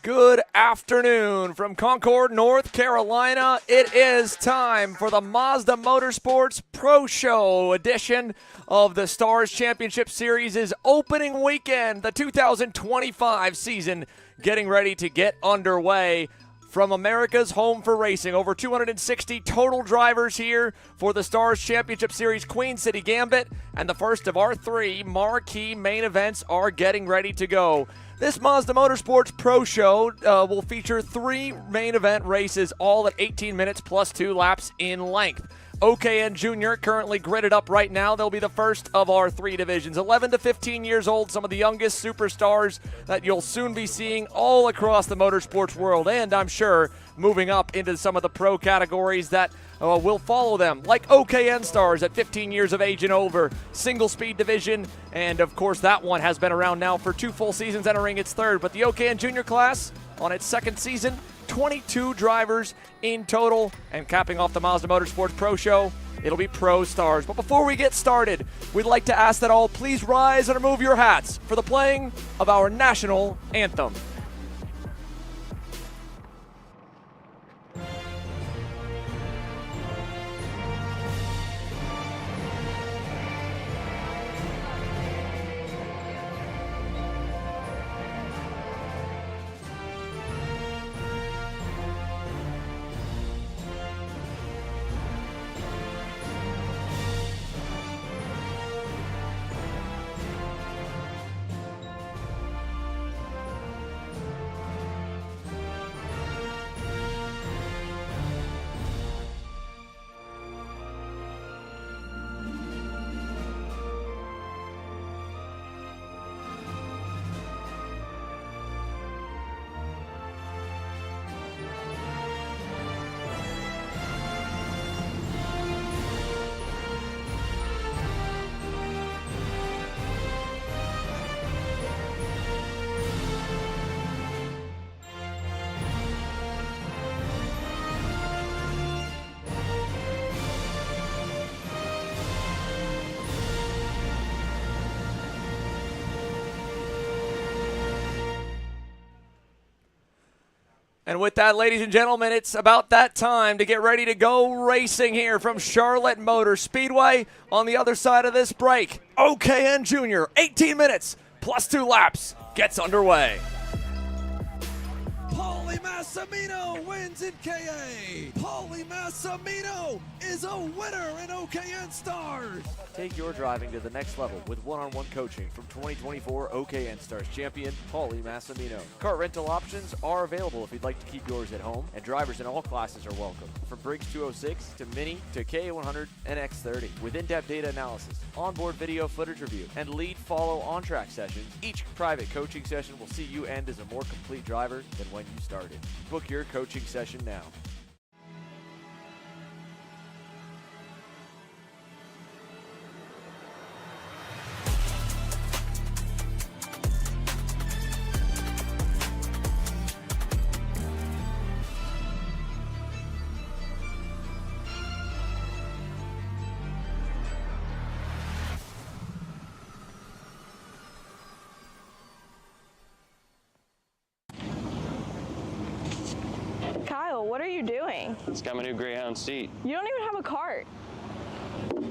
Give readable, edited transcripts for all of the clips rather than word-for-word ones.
Good afternoon from Concord, North Carolina. It is time for the Mazda Motorsports Pro Show edition of the Stars Championship Series' opening weekend, the 2025 season getting ready to get underway. From America's home for racing, over 260 total drivers here for the Stars Championship Series Queen City Gambit, and the first of our three marquee main events are getting ready to go. This Mazda Motorsports Pro Show will feature three main event races, all at 18 minutes plus 2 laps in length. OKN Junior currently gridded up right now. They'll be the first of our three divisions. 11 to 15 years old, some of the youngest superstars that you'll soon be seeing all across the motorsports world, and I'm sure moving up into some of the pro categories that will follow them, like OKN Stars at 15 years of age and over, single speed division, and of course that one has been around now for 2 full seasons, entering its third. But the OKN Junior class on its second season, 22 drivers in total, and capping off the Mazda Motorsports Pro Show, it'll be Pro Stars. But before we get started, we'd like to ask that all please rise and remove your hats for the playing of our national anthem. And with that, ladies and gentlemen, it's about that time to get ready to go racing here from Charlotte Motor Speedway. On the other side of this break, OKN Junior, 18 minutes plus 2 laps, gets underway. Paulie Massimino wins in KA. Paulie Massimino is a winner in OKN Stars. Take your driving to the next level with one-on-one coaching from 2024 OKN Stars champion, Paulie Massimino. Kart rental options are available if you'd like to keep yours at home, and drivers in all classes are welcome. From Briggs 206 to Mini to KA100 and X30. With in-depth data analysis, onboard video footage review, and lead follow on-track sessions, each private coaching session will see you end as a more complete driver than when you started. Book your coaching session now. Kyle, what are you doing? It's got my new Greyhound seat. You don't even have a cart.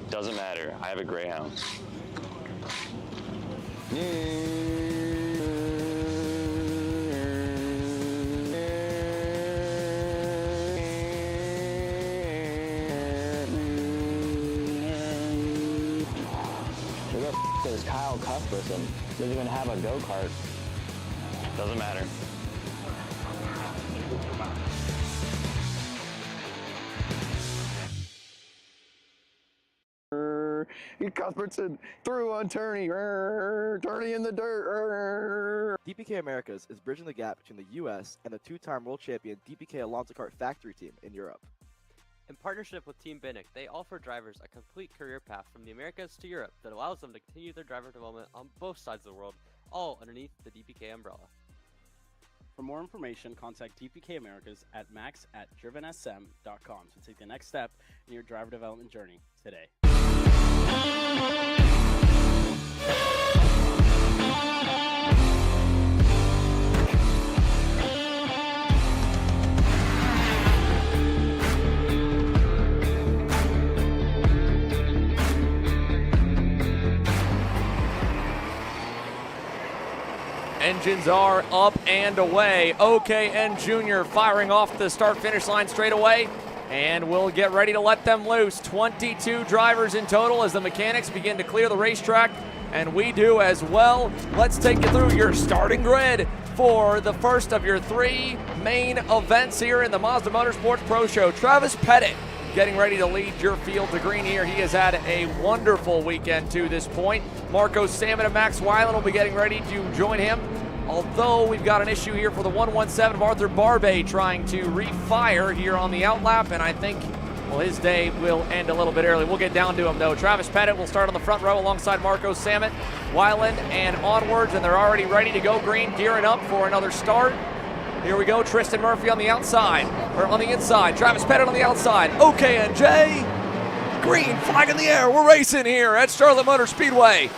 Doesn't matter. I have a Greyhound. Who the f is Kyle Cuthbertson? Doesn't even have a go-kart. Doesn't matter. Cuthbertson threw on Turney. Turney in the dirt. DPK Americas is bridging the gap between the U.S. and the 2-time world champion DPK Alonso Kart factory team in Europe. In partnership with Team Binnick, they offer drivers a complete career path from the Americas to Europe that allows them to continue their driver development on both sides of the world, all underneath the DPK umbrella. For more information, contact DPK Americas at max@drivensm.com to take the next step in your driver development journey today. engines are up and away. OKN Jr. firing off the start-finish line straight away. And we'll get ready to let them loose. 22 drivers in total as the mechanics begin to clear the racetrack. And we do as well. Let's take you through your starting grid for the first of your 3 main events here in the Mazda Motorsports Pro Show. Travis Pettit getting ready to lead your field to green here. He has had a wonderful weekend to this point. Marco Salmon and Max Weiland will be getting ready to join him. Although we've got an issue here for the 117 of Arthur Barbe trying to refire here on the outlap, and I think, well, his day will end a little bit early. We'll get down to him, though. Travis Pettit will start on the front row alongside Marco Salmon, Weiland, and onwards, and they're already ready to go green, gearing up for another start. Here we go, Tristan Murphy on the outside, or on the inside. Travis Pettit on the outside. OKN-J, green flag in the air. We're racing here at Charlotte Motor Speedway.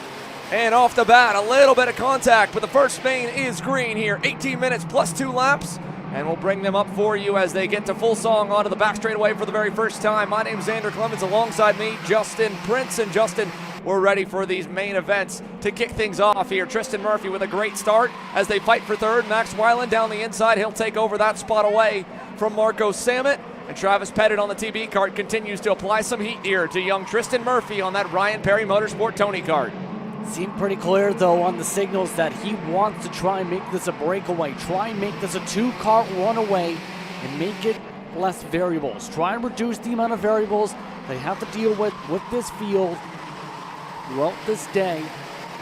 And off the bat, a little bit of contact, but the first main is green here. 18 minutes plus 2 laps. And we'll bring them up for you as they get to full song onto the back straightaway for the very first time. My name's Xander Clemens, alongside me, Justin Prince. And Justin, we're ready for these main events to kick things off here. Tristan Murphy with a great start as they fight for third. Max Weiland down the inside. He'll take over that spot away from Marco Salmon. And Travis Pettit on the TB kart continues to apply some heat here to young Tristan Murphy on that Ryan Perry Motorsport Tony kart. Seemed pretty clear, though, on the signals that he wants to try and make this a breakaway. Try and make this a 2-kart runaway and make it less variables. Try and reduce the amount of variables they have to deal with this field throughout this day,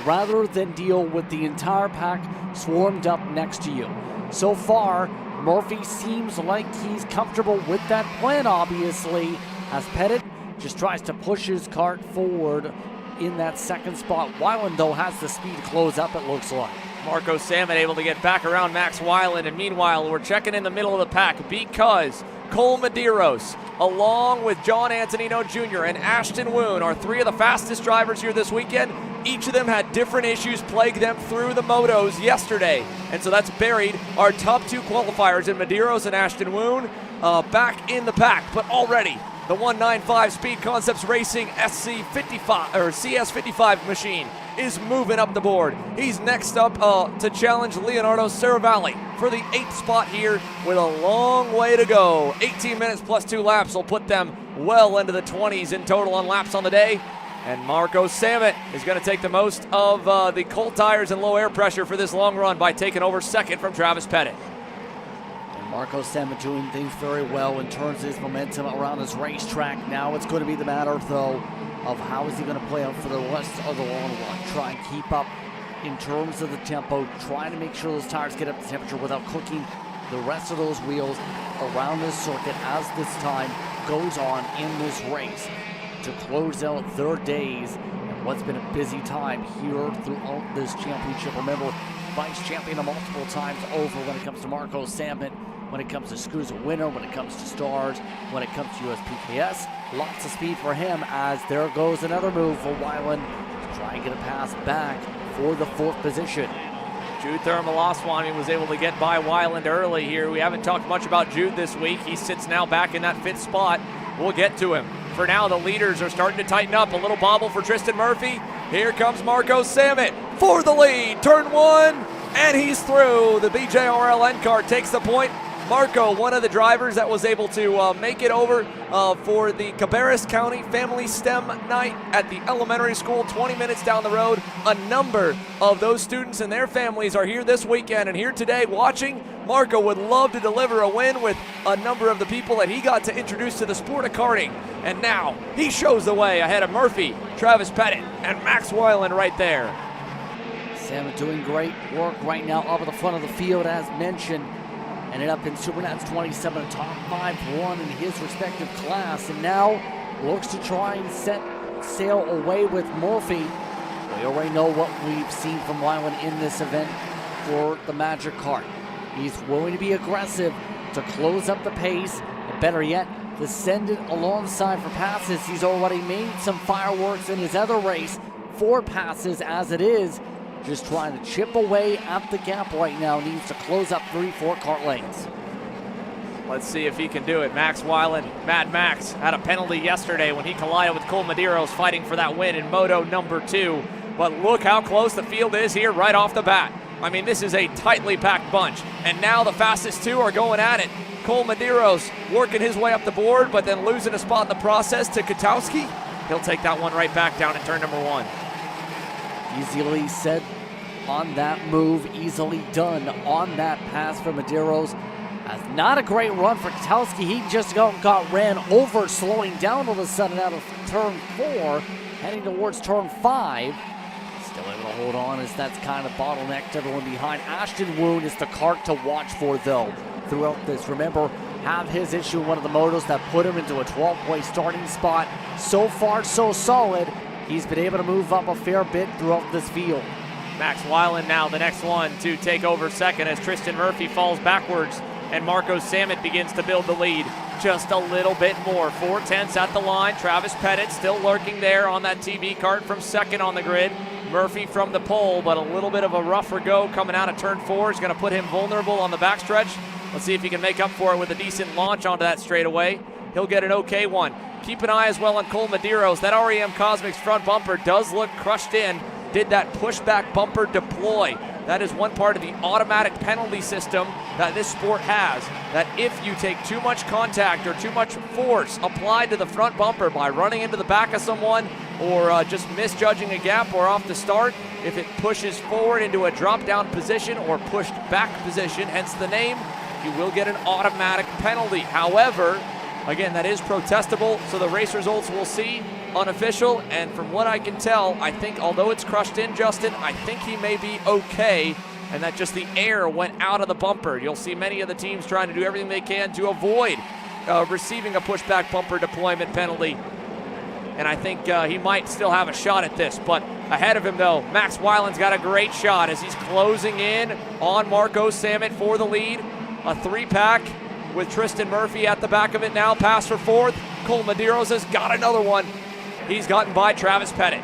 rather than deal with the entire pack swarmed up next to you. So far, Murphy seems like he's comfortable with that plan, obviously, as Pettit just tries to push his kart forward in that second spot. Weiland, though, has the speed to close up, it looks like. Marco Salmon able to get back around Max Weiland, and meanwhile, we're checking in the middle of the pack because Cole Medeiros, along with John Antonino Jr. and Ashton Woon, are 3 of the fastest drivers here this weekend. Each of them had different issues plague them through the motos yesterday, and so that's buried our top 2 qualifiers in Medeiros and Ashton Woon back in the pack. But already, the 195 Speed Concepts Racing SC55 or CS55 machine is moving up the board. He's next up to challenge Leonardo Saravalli for the 8th spot here with a long way to go. 18 minutes plus 2 laps will put them well into the 20s in total on laps on the day. And Marco Salmon is going to take the most of the cold tires and low air pressure for this long run by taking over second from Travis Pettit. Marco Salmon doing things very well in terms of his momentum around this racetrack. Now it's going to be the matter, though, of how is he going to play out for the rest of the long run. Try and keep up in terms of the tempo, trying to make sure those tires get up to temperature without cooking the rest of those wheels around this circuit as this time goes on in this race to close out their days and what's been a busy time here throughout this championship. Remember, vice champion multiple times over when it comes to Marco Salmon, when it comes to SKUSA winner, when it comes to Stars, when it comes to USPKS. Lots of speed for him as there goes another move for Weiland to try and get a pass back for the 4th position. Jude Thurmalaswamy was able to get by Weiland early here. We haven't talked much about Jude this week. He sits now back in that 5th spot. We'll get to him. For now, the leaders are starting to tighten up. A little bobble for Tristan Murphy. Here comes Marco Salmon for the lead. Turn 1, and he's through. The BJRLN car takes the point. Marco, one of the drivers that was able to make it over for the Cabarrus County Family STEM Night at the elementary school 20 minutes down the road. A number of those students and their families are here this weekend and here today watching. Marco would love to deliver a win with a number of the people that he got to introduce to the sport of karting. And now he shows the way ahead of Murphy, Travis Pettit, and Max Weiland right there. Salmon doing great work right now up at the front of the field, as mentioned. Ended up in Supernats 27, top 5-1 in his respective class, and now looks to try and set sail away with Murphy. We already know what we've seen from Weiland in this event for the Magic Kart. He's willing to be aggressive to close up the pace, and better yet, to send it alongside for passes. He's already made some fireworks in his other race, 4 passes as it is. Just trying to chip away at the gap right now. Needs to close up 3-4 kart lanes. Let's see if he can do it. Max Weiland, Mad Max, had a penalty yesterday when he collided with Cole Medeiros fighting for that win in Moto number 2. But look how close the field is here right off the bat. I mean, this is a tightly packed bunch. And now the fastest two are going at it. Cole Medeiros working his way up the board, but then losing a spot in the process to Katowski. He'll take that one right back down in turn number 1. Easily said on that move, easily done on that pass for Medeiros. Not a great run for Katowski. He just got ran over, slowing down all of a sudden out of turn 4, heading towards turn 5. Still able to hold on as that's kind of bottlenecked everyone behind. Ashton Woon is the kart to watch for, though, throughout this. Remember, have his issue one of the motos that put him into a 12-place starting spot. So far, so solid. He's been able to move up a fair bit throughout this field. Max Weiland now the next one to take over second as Tristan Murphy falls backwards and Marco Samet begins to build the lead just a little bit more. 4/10 at the line. Travis Pettit still lurking there on that TV kart from second on the grid. Murphy from the pole, but a little bit of a rougher go coming out of turn 4 is going to put him vulnerable on the backstretch. Let's see if he can make up for it with a decent launch onto that straightaway. He'll get an okay one. Keep an eye as well on Cole Medeiros. That REM Cosmics front bumper does look crushed in. Did that pushback bumper deploy. That is one part of the automatic penalty system that this sport has. That if you take too much contact or too much force applied to the front bumper by running into the back of someone or just misjudging a gap or off the start, if it pushes forward into a drop-down position or pushed back position, hence the name, you will get an automatic penalty. However, again, that is protestable, so the race results we'll see unofficial, and from what I can tell, I think although it's crushed in, Justin, I think he may be okay, and that just the air went out of the bumper. You'll see many of the teams trying to do everything they can to avoid receiving a pushback bumper deployment penalty, and I think he might still have a shot at this. But ahead of him, though, Max Weiland's got a great shot as he's closing in on Marco Samet for the lead. A 3-pack with Tristan Murphy at the back of it now. Pass for 4th. Cole Medeiros has got another one. He's gotten by Travis Pettit.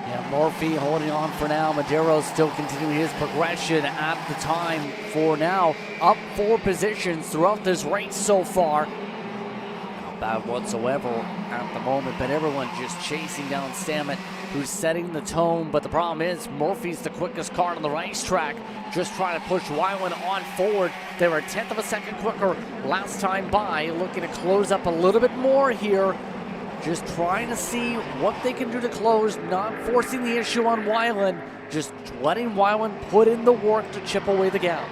Yeah, Murphy holding on for now. Medeiros still continuing his progression at the time for now. Up 4 positions throughout this race so far. Not bad whatsoever at the moment, but everyone just chasing down Samet, who's setting the tone. But the problem is Murphy's the quickest car on the racetrack. Just trying to push Weiland on forward. They were a 1/10 of a second quicker last time by. Looking to close up a little bit more here. Just trying to see what they can do to close, not forcing the issue on Weiland, just letting Weiland put in the work to chip away the gap.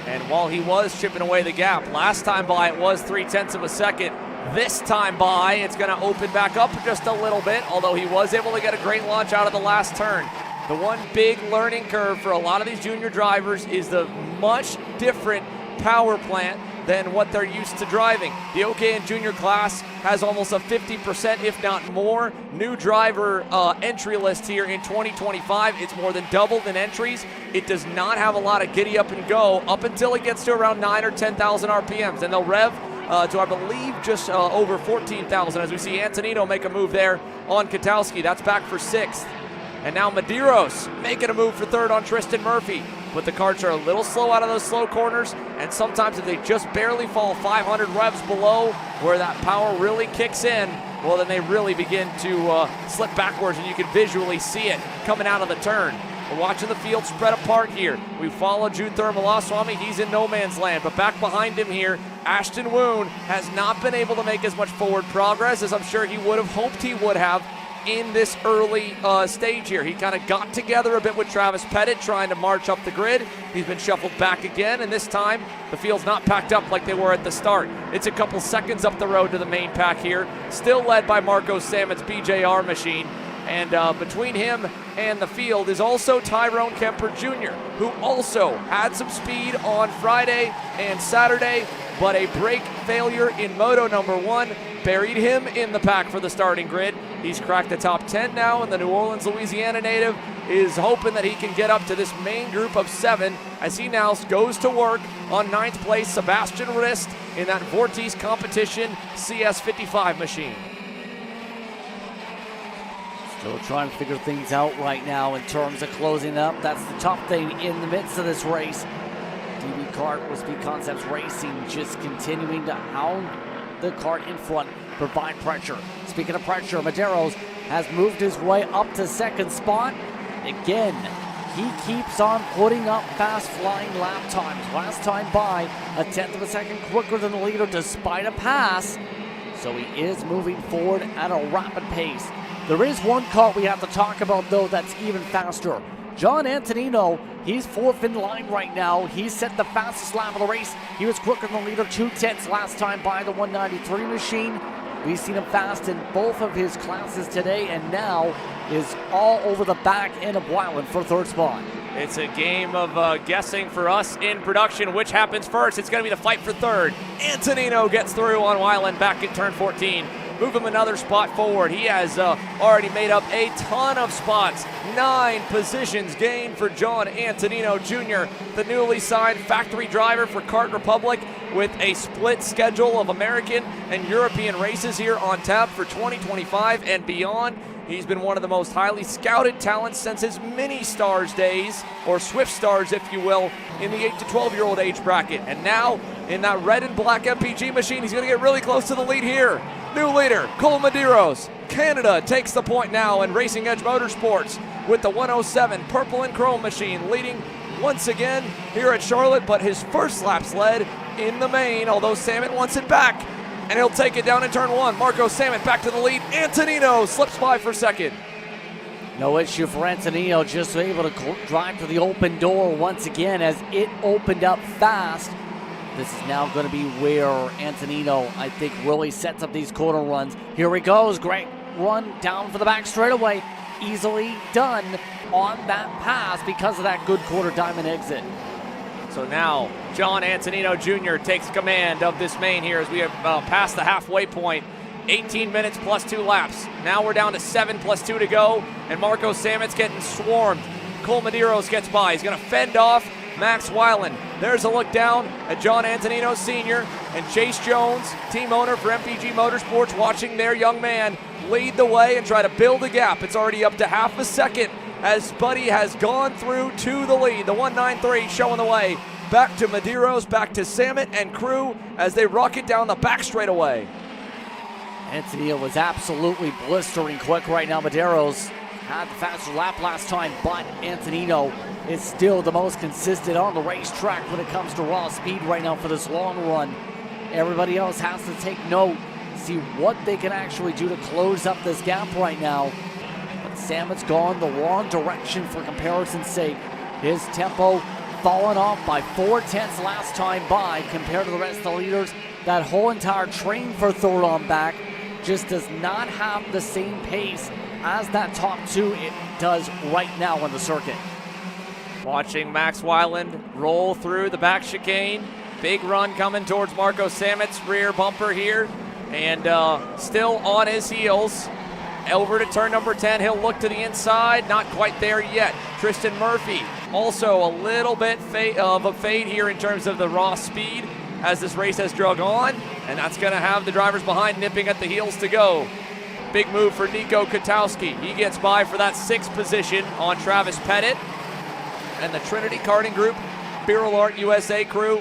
And while he was chipping away the gap, last time by it was 3/10 of a second. This time by, it's going to open back up just a little bit, although he was able to get a great launch out of the last turn. The one big learning curve for a lot of these junior drivers is the much different power plant than what they're used to driving. The OKN junior class has almost a 50%, if not more, new driver entry list here in 2025. It's more than doubled in entries. It does not have a lot of giddy up and go up until it gets to around 9,000 or 10,000 RPMs. Then they'll rev to, I believe, just over 14,000 as we see Antonino make a move there on Katowski. That's back for 6th. And now Medeiros making a move for 3rd on Tristan Murphy. But the karts are a little slow out of those slow corners, and sometimes if they just barely fall 500 revs below where that power really kicks in, well, then they really begin to slip backwards, and you can visually see it coming out of the turn. We're watching the field spread apart here. We follow Jude Thermalaswamy. He's in no man's land, but back behind him here, Ashton Woon has not been able to make as much forward progress as I'm sure he would have hoped he would have in this early stage here. He kind of got together a bit with Travis Pettit trying to march up the grid. He's been shuffled back again, and this time the field's not packed up like they were at the start. It's a couple seconds up the road to the main pack here, still led by Marco Samet's BJR machine. And between him and the field is also Tyrone Kemper Jr., who also had some speed on Friday and Saturday, but a brake failure in moto number 1 buried him in the pack for the starting grid. He's cracked the top 10 now, and the New Orleans, Louisiana native is hoping that he can get up to this main group of 7 as he now goes to work on 9th place Sebastian Rist in that Vortiz competition CS55 machine. Still trying to figure things out right now in terms of closing up. That's the top thing in the midst of this race. DB Kart with Speed Concepts Racing just continuing to hound the kart in front, provide pressure. Speaking of pressure, Medeiros has moved his way up to 2nd spot. Again, he keeps on putting up fast flying lap times. Last time by, a 1/10 of a second quicker than the leader despite a pass. So he is moving forward at a rapid pace. There is one kart we have to talk about, though, that's even faster. John Antonino, he's fourth in line right now. He set the fastest lap of the race. He was quicker than the leader, 2/10 last time by the 193 machine. We've seen him fast in both of his classes today, and now is all over the back end of Wyland for third spot. It's a game of guessing for us in production. Which happens first? It's going to be the fight for third. Antonino gets through on Wyland back at turn 14. Move him another spot forward. He has already made up a ton of spots. 9 positions gained for John Antonino Jr., the newly signed factory driver for Kart Republic, with a split schedule of American and European races here on tap for 2025 and beyond. He's been one of the most highly scouted talents since his mini stars days, or Swift stars if you will, in the 8 to 12-year-old age bracket. And now, in that red and black MPG machine, he's going to get really close to the lead here. New leader, Cole Medeiros. Canada takes the point now, and Racing Edge Motorsports with the 107 purple and chrome machine leading once again here at Charlotte, but his first lap's led in the main, although Samet wants it back, and he'll take it down in turn 1. Marco Samet back to the lead. Antonino slips by for second. No issue for Antonino, just able to drive to the open door once again as it opened up fast. This is now going to be where Antonino, I think, really sets up these corner runs. Here he goes. Great run down for the back straightaway. Easily done on that pass because of that good quarter diamond exit. So now John Antonino Jr. takes command of this main here as we have passed the halfway point. 18 minutes plus 2 laps. Now we're down to 7 plus 2 to go, and Marco Samet's getting swarmed. Cole Medeiros gets by. He's going to fend off Max Wyland. There's a look down at John Antonino Sr. and Chase Jones, team owner for MPG Motorsports, watching their young man lead the way and try to build a gap. It's already up to half a second as Buddy has gone through to the lead. The 193 showing the way. Back to Medeiros, back to Samet and crew as they rocket down the back straightaway. Antonino was absolutely blistering quick right now. Medeiros had the faster lap last time, but Antonino is still the most consistent on the racetrack when it comes to raw speed right now for this long run. Everybody else has to take note, see what they can actually do to close up this gap right now. But Samet's gone the wrong direction for comparison's sake. His tempo fallen off by 4/10 last time by compared to the rest of the leaders. That whole entire train for third on back just does not have the same pace as that top 2 it does right now on the circuit. Watching Max Wyland roll through the back chicane. Big run coming towards Marco Samet's rear bumper here. And still on his heels. Over to turn number 10. He'll look to the inside. Not quite there yet. Tristan Murphy also a little bit of a fade here in terms of the raw speed as this race has drug on. And that's going to have the drivers behind nipping at the heels to go. Big move for Nico Katowski. He gets by for that 6th position on Travis Pettit. And the Trinity Karting Group, Birol Art USA crew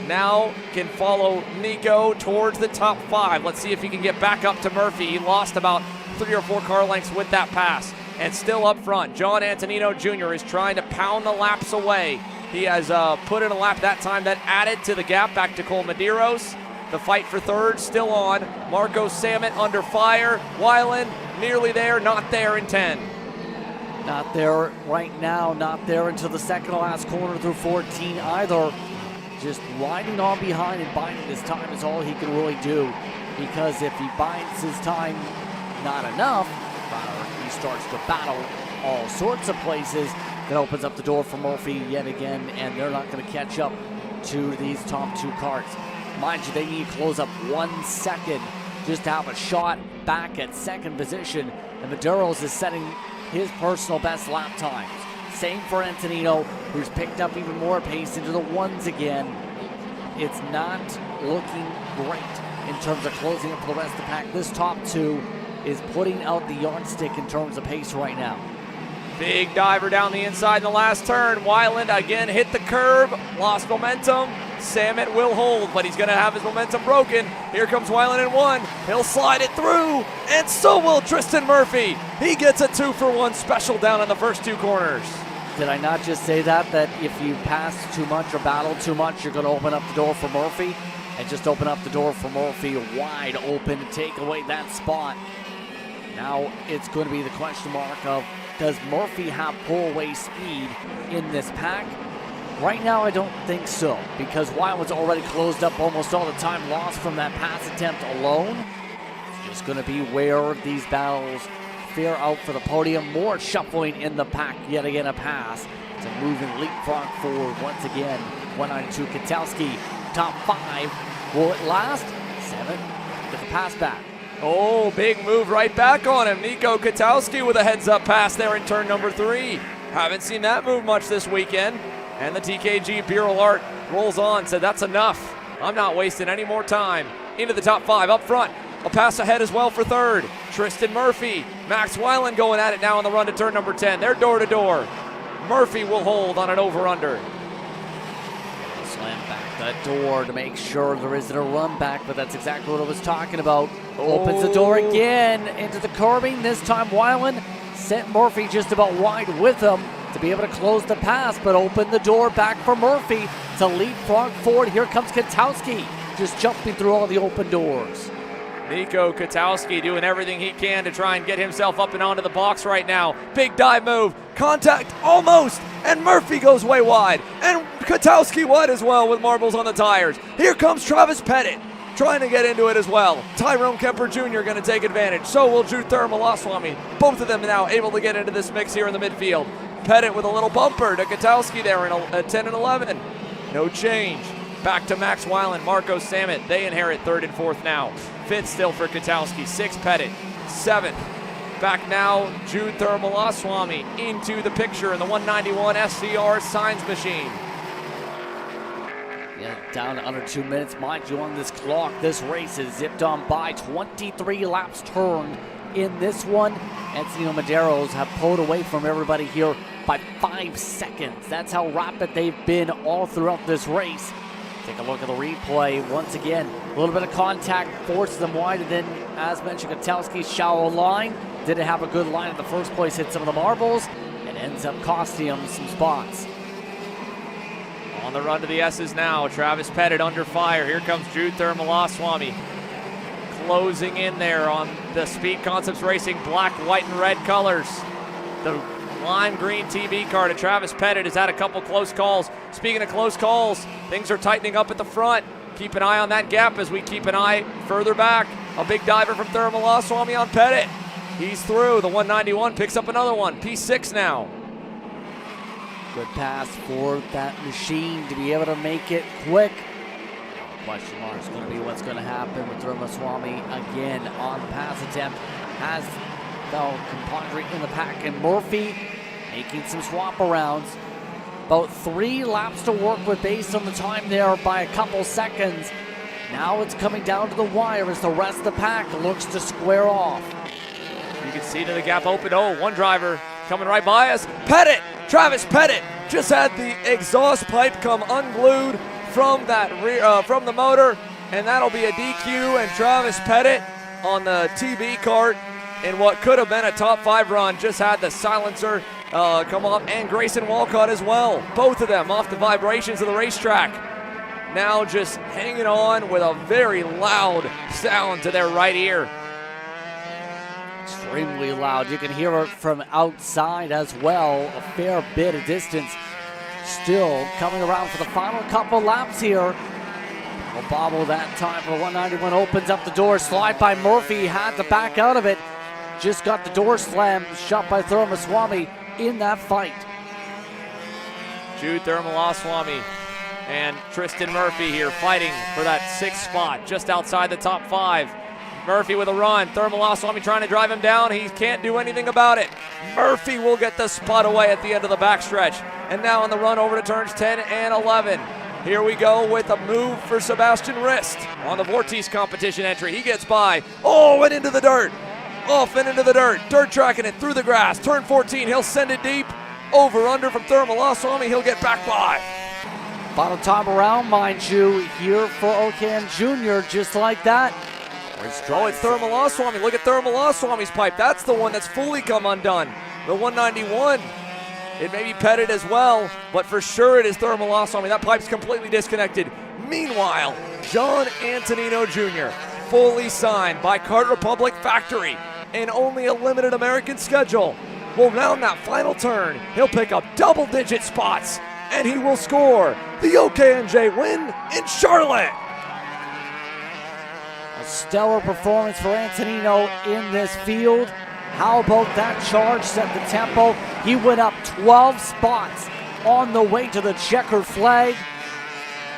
now can follow Nico towards the top 5. Let's see if he can get back up to Murphy. He lost about 3 or 4 car lengths with that pass. And still up front, John Antonino Jr. is trying to pound the laps away. He has put in a lap that time that added to the gap back to Cole Medeiros. The fight for third still on. Marco Samet under fire. Wyland nearly there, not there in 10. Not there right now, not there until the second to last corner through 14 either. Just riding on behind and biding his time is all he can really do. Because if he bides his time not enough, he starts to battle all sorts of places. That opens up the door for Murphy yet again, and they're not going to catch up to these top 2 karts. Mind you, they need to close up 1 second just to have a shot back at second position. And Medeiros is setting his personal best lap times. Same for Antonino, who's picked up even more pace into the 1s again. It's not looking great in terms of closing up for the rest of the pack. This top 2 is putting out the yardstick in terms of pace right now. Big diver down the inside in the last turn. Wyland again hit the curb, lost momentum. Samet will hold, but he's going to have his momentum broken. Here comes Wyland in 1. He'll slide it through, and so will Tristan Murphy. He gets a 2-for-1 special down in the first 2 corners. Did I not just say that if you pass too much or battle too much, you're going to open up the door for Murphy? And just open up the door for Murphy wide open to take away that spot. Now it's going to be the question mark of, does Murphy have pull-away speed in this pack? Right now, I don't think so, because Wyland's already closed up almost all the time lost from that pass attempt alone. It's just going to be where these battles fare out for the podium. More shuffling in the pack, yet again a pass. It's a moving leapfrog forward once again. 192 Katowski, top 5. Will it last? 7. Get the pass back. Oh, big move right back on him. Nico Katowski with a heads-up pass there in turn number 3. Haven't seen that move much this weekend. And the TKG Bureau Art rolls on, said that's enough. I'm not wasting any more time. Into the top 5 up front. A pass ahead as well for 3rd. Tristan Murphy. Max Wyland going at it now on the run to turn number 10. They're door to door. Murphy will hold on an over-under. Slam back that door to make sure there isn't a run back, but that's exactly what I was talking about. Opens the door again into the curbing. This time Wyland sent Murphy just about wide with him to be able to close the pass, but open the door back for Murphy to leapfrog forward. Here comes Katowski, just jumping through all the open doors. Nico Katowski doing everything he can to try and get himself up and onto the box right now. Big dive move, contact almost, and Murphy goes way wide. And Katowski wide as well with marbles on the tires. Here comes Travis Pettit trying to get into it as well. Tyrone Kemper Jr. going to take advantage. So will Drew Thurmalaswamy. Both of them now able to get into this mix here in the midfield. Pettit with a little bumper to Katowski there at 10 and 11. No change. Back to Max Wyland, Marco Samet. They inherit 3rd and 4th now. 5th still for Katowski. 6th Pettit. 7th. Back now, Jude Thurmalaswamy into the picture in the 191 SCR Signs Machine. Yeah, down to under 2 minutes. Mind you, on this clock, this race is zipped on by. 23 laps turned in this one. Encino Maderos have pulled away from everybody here by 5 seconds. That's how rapid they've been all throughout this race. Take a look at the replay. Once again, a little bit of contact forces them wide, and then, as mentioned, Katowski's shallow line didn't have a good line in the first place, hit some of the marbles, and ends up costing him some spots. On the run to the S's now, Travis Pettit under fire. Here comes Jude Thurmalaswamy closing in there on the Speed Concepts Racing black, white, and red colors. The lime green TB car to Travis Pettit has had a couple close calls. Speaking of close calls, things are tightening up at the front. Keep an eye on that gap as we keep an eye further back. A big diver from Thurmalaswamy on Pettit. He's through. The 191 picks up another one. P6 now. Good pass for that machine to be able to make it quick. Question mark is going to be what's going to happen with Thurmalaswamy again on the pass attempt. Has the compadre in the pack, and Murphy making some swap arounds. About 3 laps to work with based on the time there by a couple seconds. Now it's coming down to the wire as the rest of the pack looks to square off. You can see that the gap open. Oh, one driver coming right by us. Pettit, Travis Pettit, just had the exhaust pipe come unglued from that from the motor, and that'll be a DQ. And Travis Pettit on the TB kart in what could have been a top 5 run just had the silencer come off, and Grayson Walcott as well. Both of them off the vibrations of the racetrack. Now just hanging on with a very loud sound to their right ear. Extremely loud. You can hear it from outside as well. A fair bit of distance. Still coming around for the final couple laps here. A bobble that time for the 191. Opens up the door. Slide by Murphy. Had to back out of it. Just got the door slammed. Shot by Thurmalaswamy in that fight. Jude Thurmalaswamy and Tristan Murphy here fighting for that 6th spot just outside the top 5. Murphy with a run. Thurmalaswamy trying to drive him down. He can't do anything about it. Murphy will get the spot away at the end of the backstretch. And now on the run over to turns 10 and 11. Here we go with a move for Sebastian Rist on the Vortice competition entry. He gets by. Oh, and into the dirt. Off and into the dirt. Dirt tracking it through the grass. Turn 14. He'll send it deep. Over under from Thurmalaswamy. He'll get back by. Final time around, mind you, here for OKN Jr. Just like that. Oh, it's Thurmalaswamy. Look at Thurmalaswamy's pipe. That's the one that's fully come undone. The 191. It may be petted as well, but for sure it is thermal loss on me. That pipe's completely disconnected. Meanwhile, John Antonino Jr., fully signed by Kart Republic Factory and only a limited American schedule, will round that final turn. He'll pick up double-digit spots, and he will score the OKN-J win in Charlotte. A stellar performance for Antonino in this field. How about that charge? Set the tempo. He went up 12 spots on the way to the checkered flag.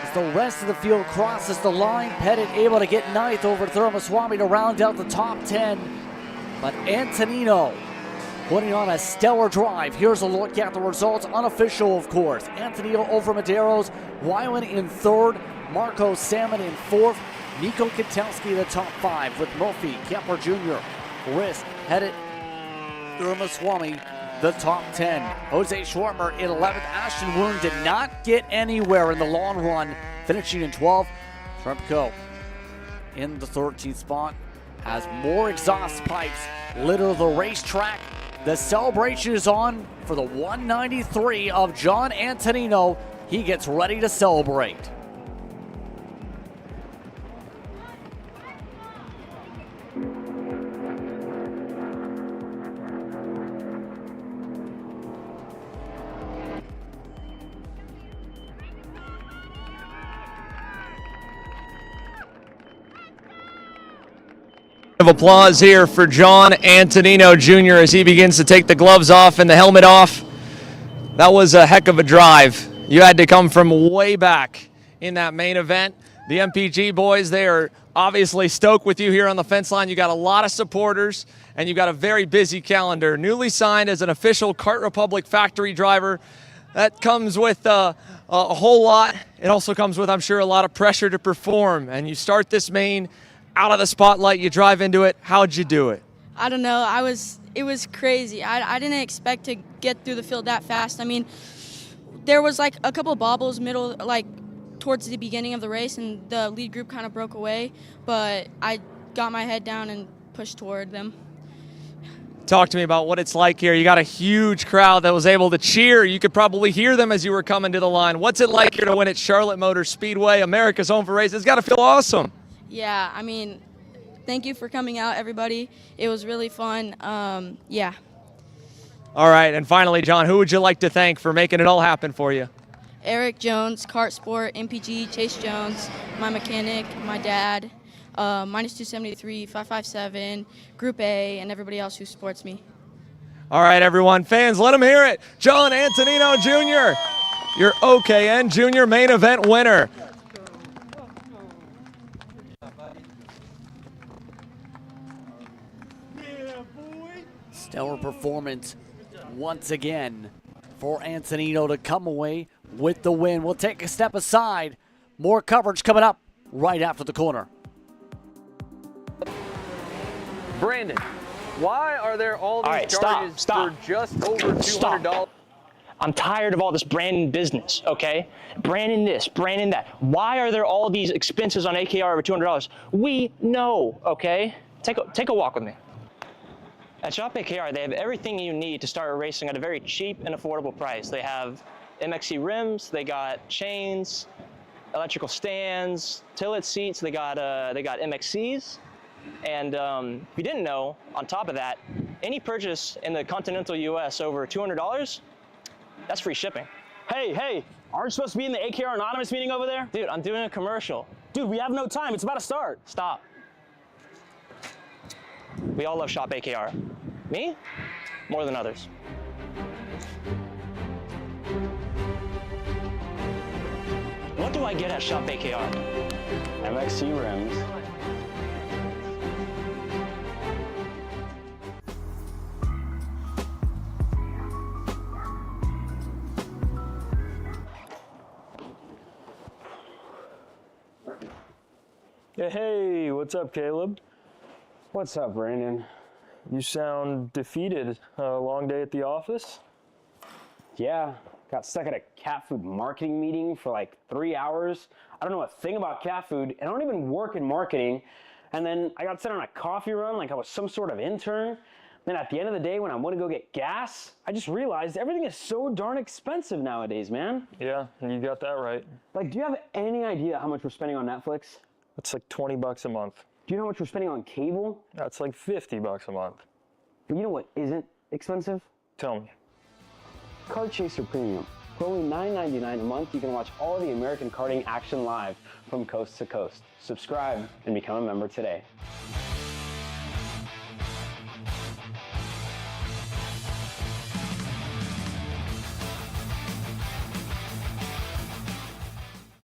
As the rest of the field crosses the line, Pettit able to get ninth over Thurmaswamy to round out the top 10. But Antonino putting on a stellar drive. Here's a look at the results, unofficial of course. Antonino over Medeiros, Wyland in third, Marco Salmon in fourth, Nico Kitelski the top 5 with Murphy, Kemper Jr., Riss, Pettit, Thurmaswamy the top 10. Jose Schwartmer in 11th. Ashton Woon did not get anywhere in the long run, finishing in 12th. Trempko in the 13th spot as more exhaust pipes litter the racetrack. The celebration is on for the 193 of John Antonino. He gets ready to celebrate. Of applause here for John Antonino Jr. as he begins to take the gloves off and the helmet off. That was a heck of a drive. You had to come from way back in that main event. The MPG boys, they are obviously stoked with you here on the fence line. You got a lot of supporters and you got a very busy calendar. Newly signed as an official Kart Republic factory driver. That comes with a whole lot. It also comes with, I'm sure, a lot of pressure to perform. And you start this main out of the spotlight, you drive into it. How'd you do it? I don't know. It was crazy. I didn't expect to get through the field that fast. I mean, there was like a couple of bobbles towards the beginning of the race, and the lead group kind of broke away, but I got my head down and pushed toward them. Talk to me about what it's like here. You got a huge crowd that was able to cheer. You could probably hear them as you were coming to the line. What's it like here to win at Charlotte Motor Speedway, America's home for races? It's got to feel awesome. Yeah, I mean, thank you for coming out, everybody. It was really fun. Yeah. All right, and finally, John, who would you like to thank for making it all happen for you? Eric Jones, Kart Sport, MPG, Chase Jones, my mechanic, my dad, Minus 273, 557, Group A, and everybody else who supports me. All right, everyone, fans, let them hear it. John Antonino Jr., your OKN Junior main event winner. Stellar performance once again for Antonino to come away with the win. We'll take a step aside. More coverage coming up right after the corner. Brandon, why are there all these charges for just over $200? I'm tired of all this branding business, okay? Branding this, branding that. Why are there all these expenses on AKR over $200? We know, okay? Take a walk with me. At Shop AKR, they have everything you need to start racing at a very cheap and affordable price. They have MXC rims, they got chains, electrical stands, tilt seats, they got MXCs. And if you didn't know, on top of that, any purchase in the continental US over $200, that's free shipping. Hey, aren't you supposed to be in the AKR Anonymous meeting over there? Dude, I'm doing a commercial. Dude, we have no time. It's about to start. Stop. We all love Shop AKR. Me? More than others. What do I get at Shop AKR? MXC rims. Hey, what's up, Caleb? What's up, Brandon? You sound defeated. A long day at the office? Yeah, got stuck at a cat food marketing meeting for like 3 hours. I don't know a thing about cat food, and I don't even work in marketing. And then I got sent on a coffee run like I was some sort of intern. Then at the end of the day, when I want to go get gas, I just realized everything is so darn expensive nowadays, man. Yeah, you got that right. Like, do you have any idea how much we're spending on Netflix? It's like 20 bucks a month. Do you know how much we're spending on cable? That's like 50 bucks a month. But you know what isn't expensive? Tell me. Kart Chaser Premium. For only $9.99 a month, you can watch all the American karting action live from coast to coast. Subscribe and become a member today.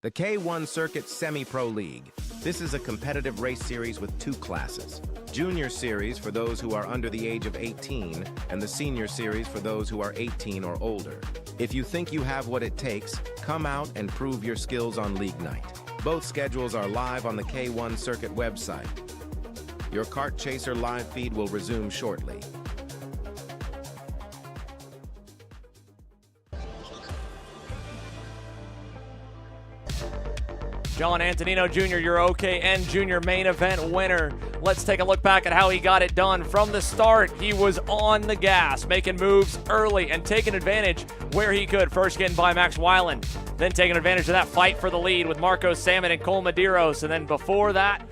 The K1 Circuit Semi-Pro League. This is a competitive race series with 2 classes. Junior Series for those who are under the age of 18, and the Senior Series for those who are 18 or older. If you think you have what it takes, come out and prove your skills on League Night. Both schedules are live on the K1 Circuit website. Your Kart Chaser live feed will resume shortly. John Antonino Jr., your OKN Junior main event winner. Let's take a look back at how he got it done. From the start, he was on the gas, making moves early and taking advantage where he could. First getting by Max Weiland, then taking advantage of that fight for the lead with Marco Salmon and Cole Medeiros. And then before that,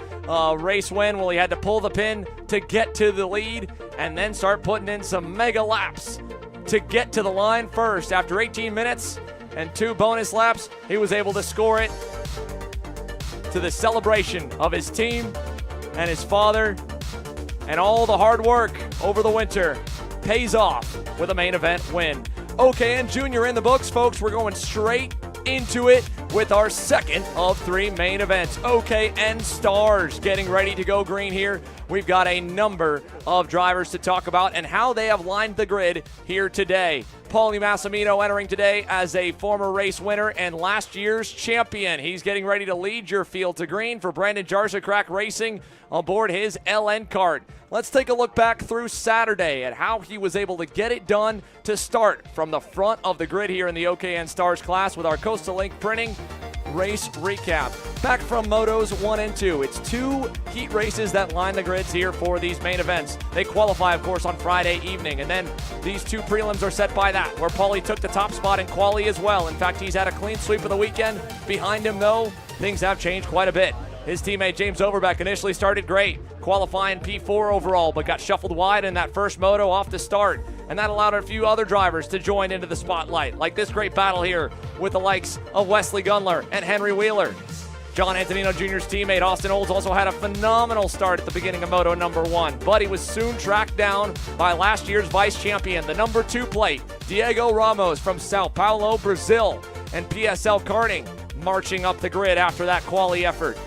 race win, well, he had to pull the pin to get to the lead and then start putting in some mega laps to get to the line first. After 18 minutes and 2 bonus laps, he was able to score it to the celebration of his team and his father, and all the hard work over the winter pays off with a main event win. OKN Junior in the books, folks. We're going straight into it with our second of 3 main events. OKN Stars getting ready to go green here. We've got a number of drivers to talk about and how they have lined the grid here today. Paulie Massimino entering today as a former race winner and last year's champion. He's getting ready to lead your field to green for Brandon Jarzakrak Racing aboard his LN Kart. Let's take a look back through Saturday at how he was able to get it done to start from the front of the grid here in the OKN Stars class with our Coastal Link Printing race recap. Back from Motos 1 and 2, it's 2 heat races that line the grids here for these main events. They qualify, of course, on Friday evening, and then these 2 prelims are set by that, where Paulie took the top spot in quali as well. In fact, he's had a clean sweep of the weekend. Behind him, though, things have changed quite a bit. His teammate James Overbeck initially started great, qualifying P4 overall, but got shuffled wide in that first moto off the start. And that allowed a few other drivers to join into the spotlight, like this great battle here with the likes of Wesley Gunler and Henry Wheeler. John Antonino Jr.'s teammate Austin Olds also had a phenomenal start at the beginning of Moto number 1, but he was soon tracked down by last year's vice champion, the number 2 plate, Diego Ramos from Sao Paulo, Brazil, and PSL Karting marching up the grid after that quali effort.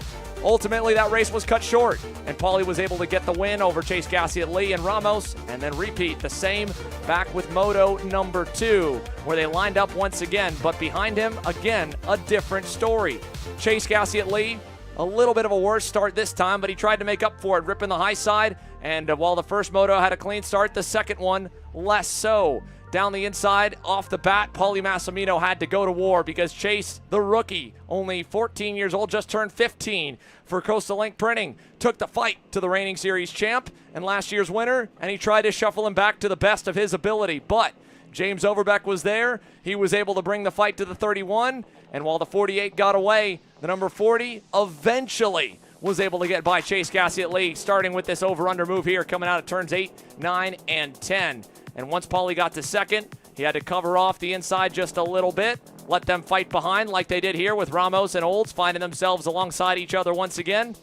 Ultimately, that race was cut short, and Paulie was able to get the win over Chase Gassiet Lee and Ramos, and then repeat the same back with Moto number 2, where they lined up once again, but behind him, again, a different story. Chase Gassiet Lee, a little bit of a worse start this time, but he tried to make up for it, ripping the high side, and while the first Moto had a clean start, the second one less so. Down the inside, off the bat, Paulie Massimino had to go to war because Chase, the rookie, only 14 years old, just turned 15 for Coastal Link Printing, took the fight to the reigning series champ and last year's winner, and he tried to shuffle him back to the best of his ability. But James Overbeck was there. He was able to bring the fight to the 31, and while the 48 got away, the number 40 eventually was able to get by Chase Gassiet Lee, starting with this over-under move here, coming out of turns 8, 9, and 10. And once Paulie got to second, he had to cover off the inside just a little bit, let them fight behind like they did here with Ramos and Olds, finding themselves alongside each other once again.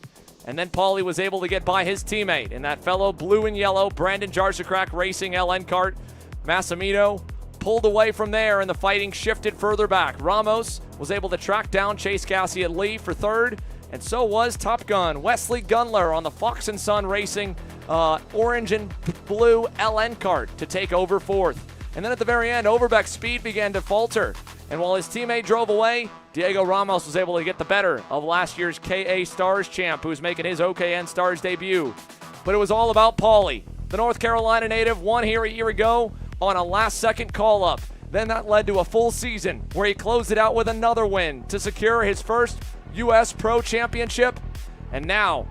And then Paulie was able to get by his teammate in that fellow blue and yellow Brandon Jarzakrak Racing LN Kart. Massimino pulled away from there, and the fighting shifted further back. Ramos was able to track down Chase Gassiet Lee for third, and so was Top Gun Wesley Gunler on the Fox & Son Racing orange and blue LN Kart to take over fourth. And then at the very end, Overbeck's speed began to falter, and while his teammate drove away, Diego Ramos was able to get the better of last year's KA Stars champ, who's making his OKN Stars debut. But it was all about Paulie. The North Carolina native won here a year ago on a last-second call-up. Then that led to a full season where he closed it out with another win to secure his first U.S. Pro Championship. And now,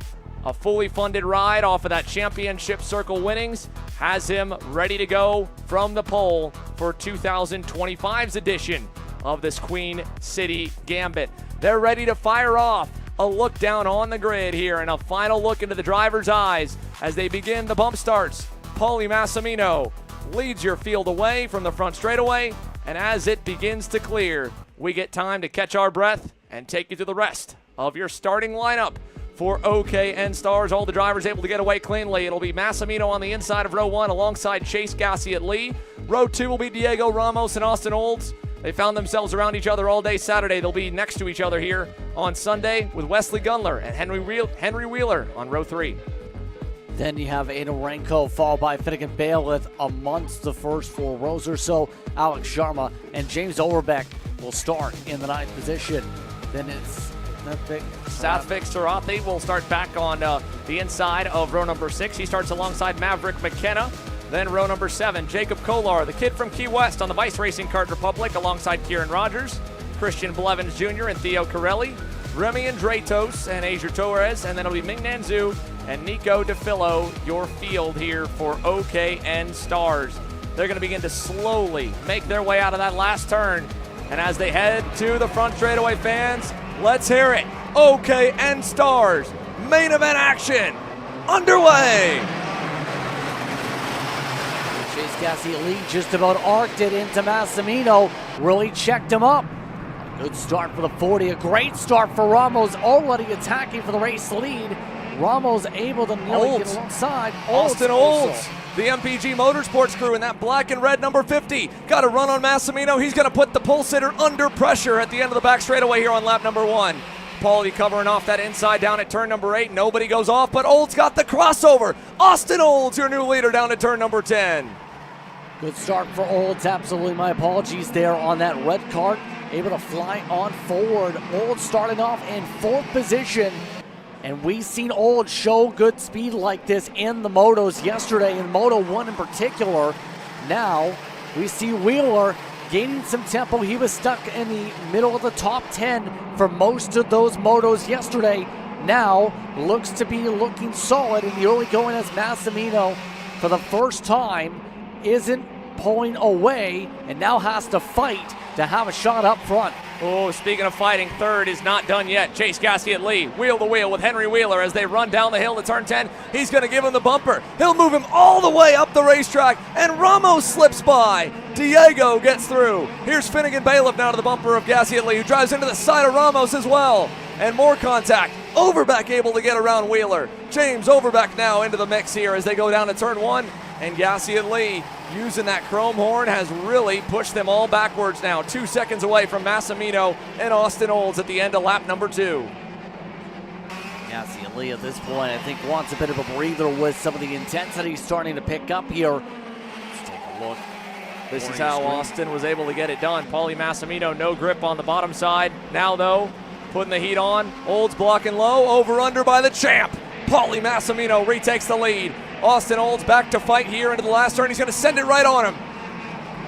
A fully funded ride off of that championship circle winnings has him ready to go from the pole for 2025's edition of this Queen City Gambit. They're ready to fire off. A look down on the grid here and a final look into the driver's eyes as they begin the bump starts. Paulie Massimino leads your field away from the front straightaway, and as it begins to clear, we get time to catch our breath and take you through the rest of your starting lineup for OKN Stars. All the drivers able to get away cleanly. It'll be Massimino on the inside of row 1 alongside Chase Gassie at Lee. Row 2 will be Diego Ramos and Austin Olds. They found themselves around each other all day Saturday. They'll be next to each other here on Sunday with Wesley Gunler and Henry Wheeler on row 3. Then you have Ada Renko followed by Finnegan Bailiff amongst the first 4 rows or so. Alex Sharma and James Overbeck will start in the 9th position. Then it's Satvik Sarathi will start back on the inside of row number 6. He starts alongside Maverick McKenna. Then row number 7, Jacob Kolar, the kid from Key West on the Vice Racing Kart Republic alongside Kieran Rogers, Christian Blevins Jr. and Theo Corelli, Remy Andratos and Asia Torres, and then it'll be Ming Nanzu and Nico DeFillo, your field here for OKN Stars. They're going to begin to slowly make their way out of that last turn. And as they head to the front straightaway, fans, let's hear it. OKN Stars main event action underway. Chase Gassie lead just about arced it into Massimino, really checked him up. Good start for the 40, a great start for Ramos, already attacking for the race lead. Ramos able to nearly get alongside. Austin Olds, the MPG Motorsports crew in that black and red number 50. Got a run on Massimino. He's going to put the pole sitter under pressure at the end of the back straightaway here on lap number 1. Paulie covering off that inside down at turn number 8. Nobody goes off, but Olds got the crossover. Austin Olds, your new leader down at turn number 10. Good start for Olds, absolutely. My apologies there on that red kart. Able to fly on forward. Olds starting off in 4th position. And we've seen Olds show good speed like this in the motos yesterday, in Moto 1 in particular. Now we see Wheeler gaining some tempo. He was stuck in the middle of the top 10 for most of those motos yesterday. Now looks to be looking solid in the early going as Massimino for the first time isn't pulling away and now has to fight to have a shot up front. Oh, speaking of fighting, third is not done yet. Chase Gassie at Lee, wheel to wheel with Henry Wheeler as they run down the hill to turn 10. He's going to give him the bumper. He'll move him all the way up the racetrack, and Ramos slips by. Diego gets through. Here's Finnegan Bailiff now to the bumper of Gassie at Lee, who drives into the side of Ramos as well. And more contact. Overbeck able to get around Wheeler. James Overbeck now into the mix here as they go down to turn 1. And Gassie at Lee using that chrome horn has really pushed them all backwards now. 2 seconds away from Massimino and Austin Olds at the end of lap number 2. Gassie at Lee at this point, I think, wants a bit of a breather with some of the intensity starting to pick up here. Let's take a look. This is how Austin was able to get it done. Paulie Massimino, no grip on the bottom side. Now, though, putting the heat on. Olds blocking low, over under by the champ. Paulie Massimino retakes the lead. Austin Olds back to fight here into the last turn. He's going to send it right on him.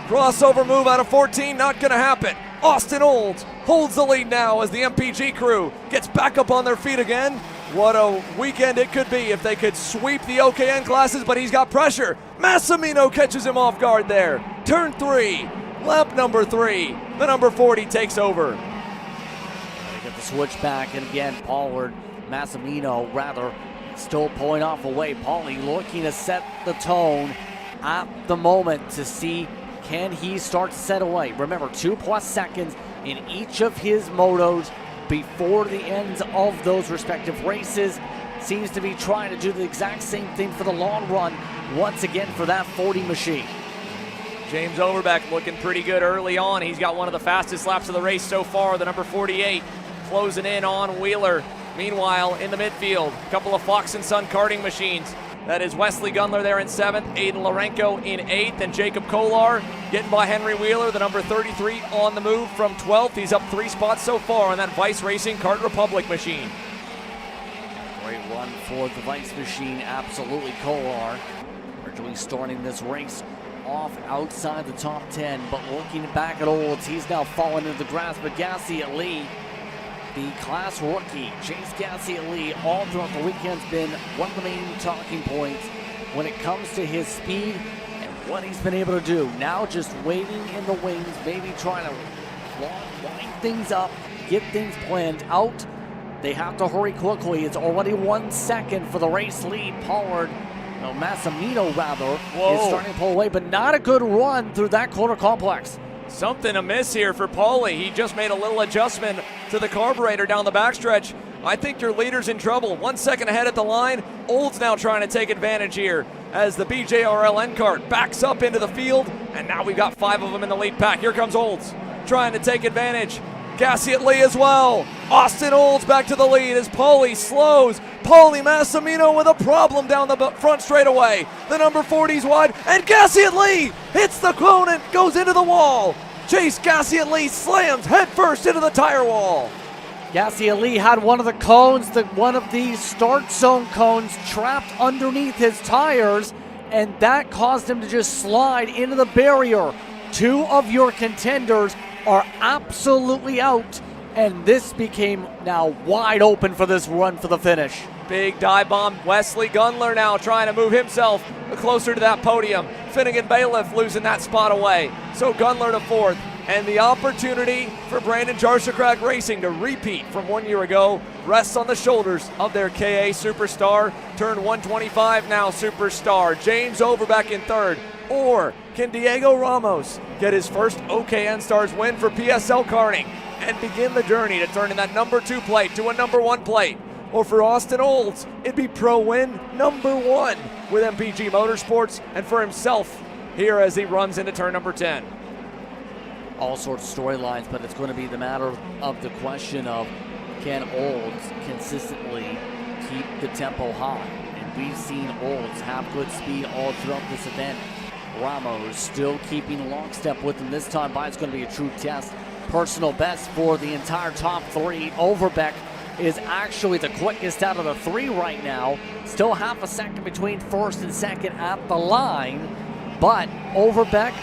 Crossover move out of 14, not going to happen. Austin Olds holds the lead now as the MPG crew gets back up on their feet again. What a weekend it could be if they could sweep the OKN classes, but he's got pressure. Massimino catches him off guard there. Turn 3, lap number 3. The number 40 takes over. They get the switch back, and again, Massimino rather, still pulling off away. Paulie looking to set the tone at the moment to see, can he start to set away? Remember, 2+ seconds in each of his motos before the ends of those respective races. Seems to be trying to do the exact same thing for the long run once again for that 40 machine. James Overbeck looking pretty good early on. He's got one of the fastest laps of the race so far, the number 48, closing in on Wheeler. Meanwhile, in the midfield, a couple of Fox & Son karting machines. That is Wesley Gunler there in 7th, Aiden Larenko in 8th, and Jacob Kolar getting by Henry Wheeler, the number 33, on the move from 12th. He's up 3 spots so far on that Vice Racing Kart Republic machine. Great run for the Vice machine, absolutely. Kolar originally starting this race off outside the top 10, but looking back at Olds, he's now fallen into the grasp of Gassie at Lee. the class rookie, Chase Gasly, all throughout the weekend, has been one of the main talking points when it comes to his speed and what he's been able to do. Now just waiting in the wings, maybe trying to line things up, get things planned out. They have to hurry quickly. It's already 1 second for the race lead. Massimino is starting to pull away, but not a good run through that corner complex. Something amiss here for Paulie. He just made a little adjustment to the carburetor down the backstretch. I think your leader's in trouble. 1 second ahead at the line. Old's now trying to take advantage here as the BJRL Kart backs up into the field, and now we've got 5 of them in the lead pack. Here comes Olds trying to take advantage. Gasly as well. Austin Olds back to the lead as Paulie slows. Paulie Massimino with a problem down the front straightaway. The number 40's wide, and Gasly hits the cone and goes into the wall. Chase Gasly slams headfirst into the tire wall. Gasly had one of the cones, one of these start zone cones, trapped underneath his tires, and that caused him to just slide into the barrier. 2 of your contenders are absolutely out, and this became now wide open for this run for the finish. Big dive bomb. Wesley Gunler now trying to move himself closer to that podium. Finnegan Bailiff losing that spot away. So Gunler to 4th. And the opportunity for Brandon Jarchakrak Racing to repeat from 1 year ago rests on the shoulders of their KA superstar. Turn 125 now superstar. James Overbeck in 3rd. Or can Diego Ramos get his first OKN Stars win for PSL Karting and begin the journey to turning that number 2 plate to a number 1 plate? Or for Austin Olds, it'd be pro win number 1 with MPG Motorsports, and for himself here as he runs into turn number 10. All sorts of storylines, but it's going to be the matter of the question of can Olds consistently keep the tempo high? And we've seen Olds have good speed all throughout this event. Ramos still keeping lockstep with him this time by. It's going to be a true test. Personal best for the entire top 3. Overbeck is actually the quickest out of the 3 right now. Still half a second between 1st and 2nd at the line, but Overbeck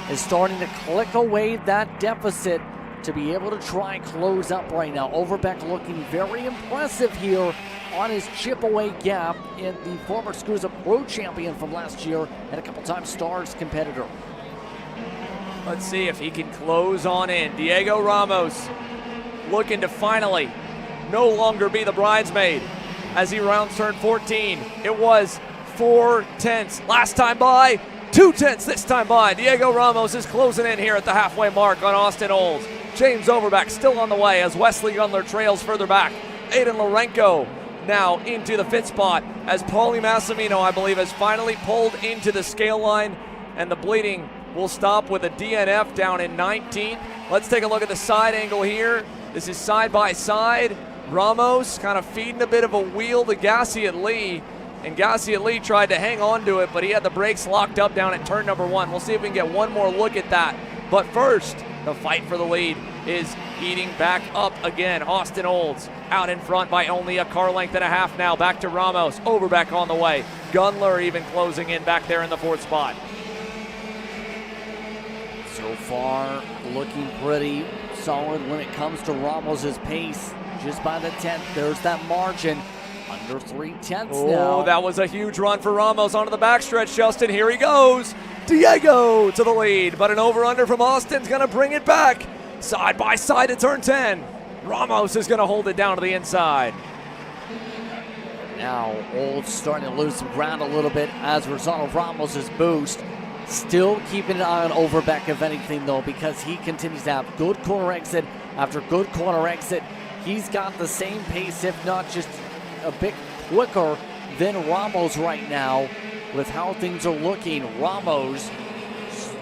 is starting to click away that deficit to be able to try and close up right now. Overbeck looking very impressive here on his chip away gap in the former SKUSA Pro champion from last year and a couple times Stars competitor. Let's see if he can close on in. Diego Ramos looking to finally no longer be the bridesmaid as he rounds turn 14. It was 4 tenths last time by, 2 tenths this time by. Diego Ramos is closing in here at the halfway mark on Austin Olds. James Overbeck still on the way as Wesley Gunler trails further back. Aiden Lorenko now into the 5th spot as Paulie Massimino, I believe, has finally pulled into the scale line, and the bleeding will stop with a DNF down in 19th. Let's take a look at the side angle here. This is side by side. Ramos kind of feeding a bit of a wheel to Gasly, and Gasly tried to hang on to it, but he had the brakes locked up down at turn number 1. We'll see if we can get one more look at that. But first, the fight for the lead is heating back up again. Austin Olds out in front by only a car length and a half now. Back to Ramos. Overbeck on the way. Gunler even closing in back there in the 4th spot. So far, looking pretty solid when it comes to Ramos's pace. Just by the 10th, there's that margin. Under 3 tenths now. Oh, that was a huge run for Ramos onto the backstretch, Justin. Here he goes. Diego to the lead, but an over-under from Austin's going to bring it back. Side by side to turn 10. Ramos is going to hold it down to the inside. Now, Olds starting to lose some ground a little bit as a result of Ramos's boost. Still keeping an eye on Overbeck, if anything, though, because he continues to have good corner exit after good corner exit. He's got the same pace, if not just a bit quicker than Ramos right now with how things are looking. Ramos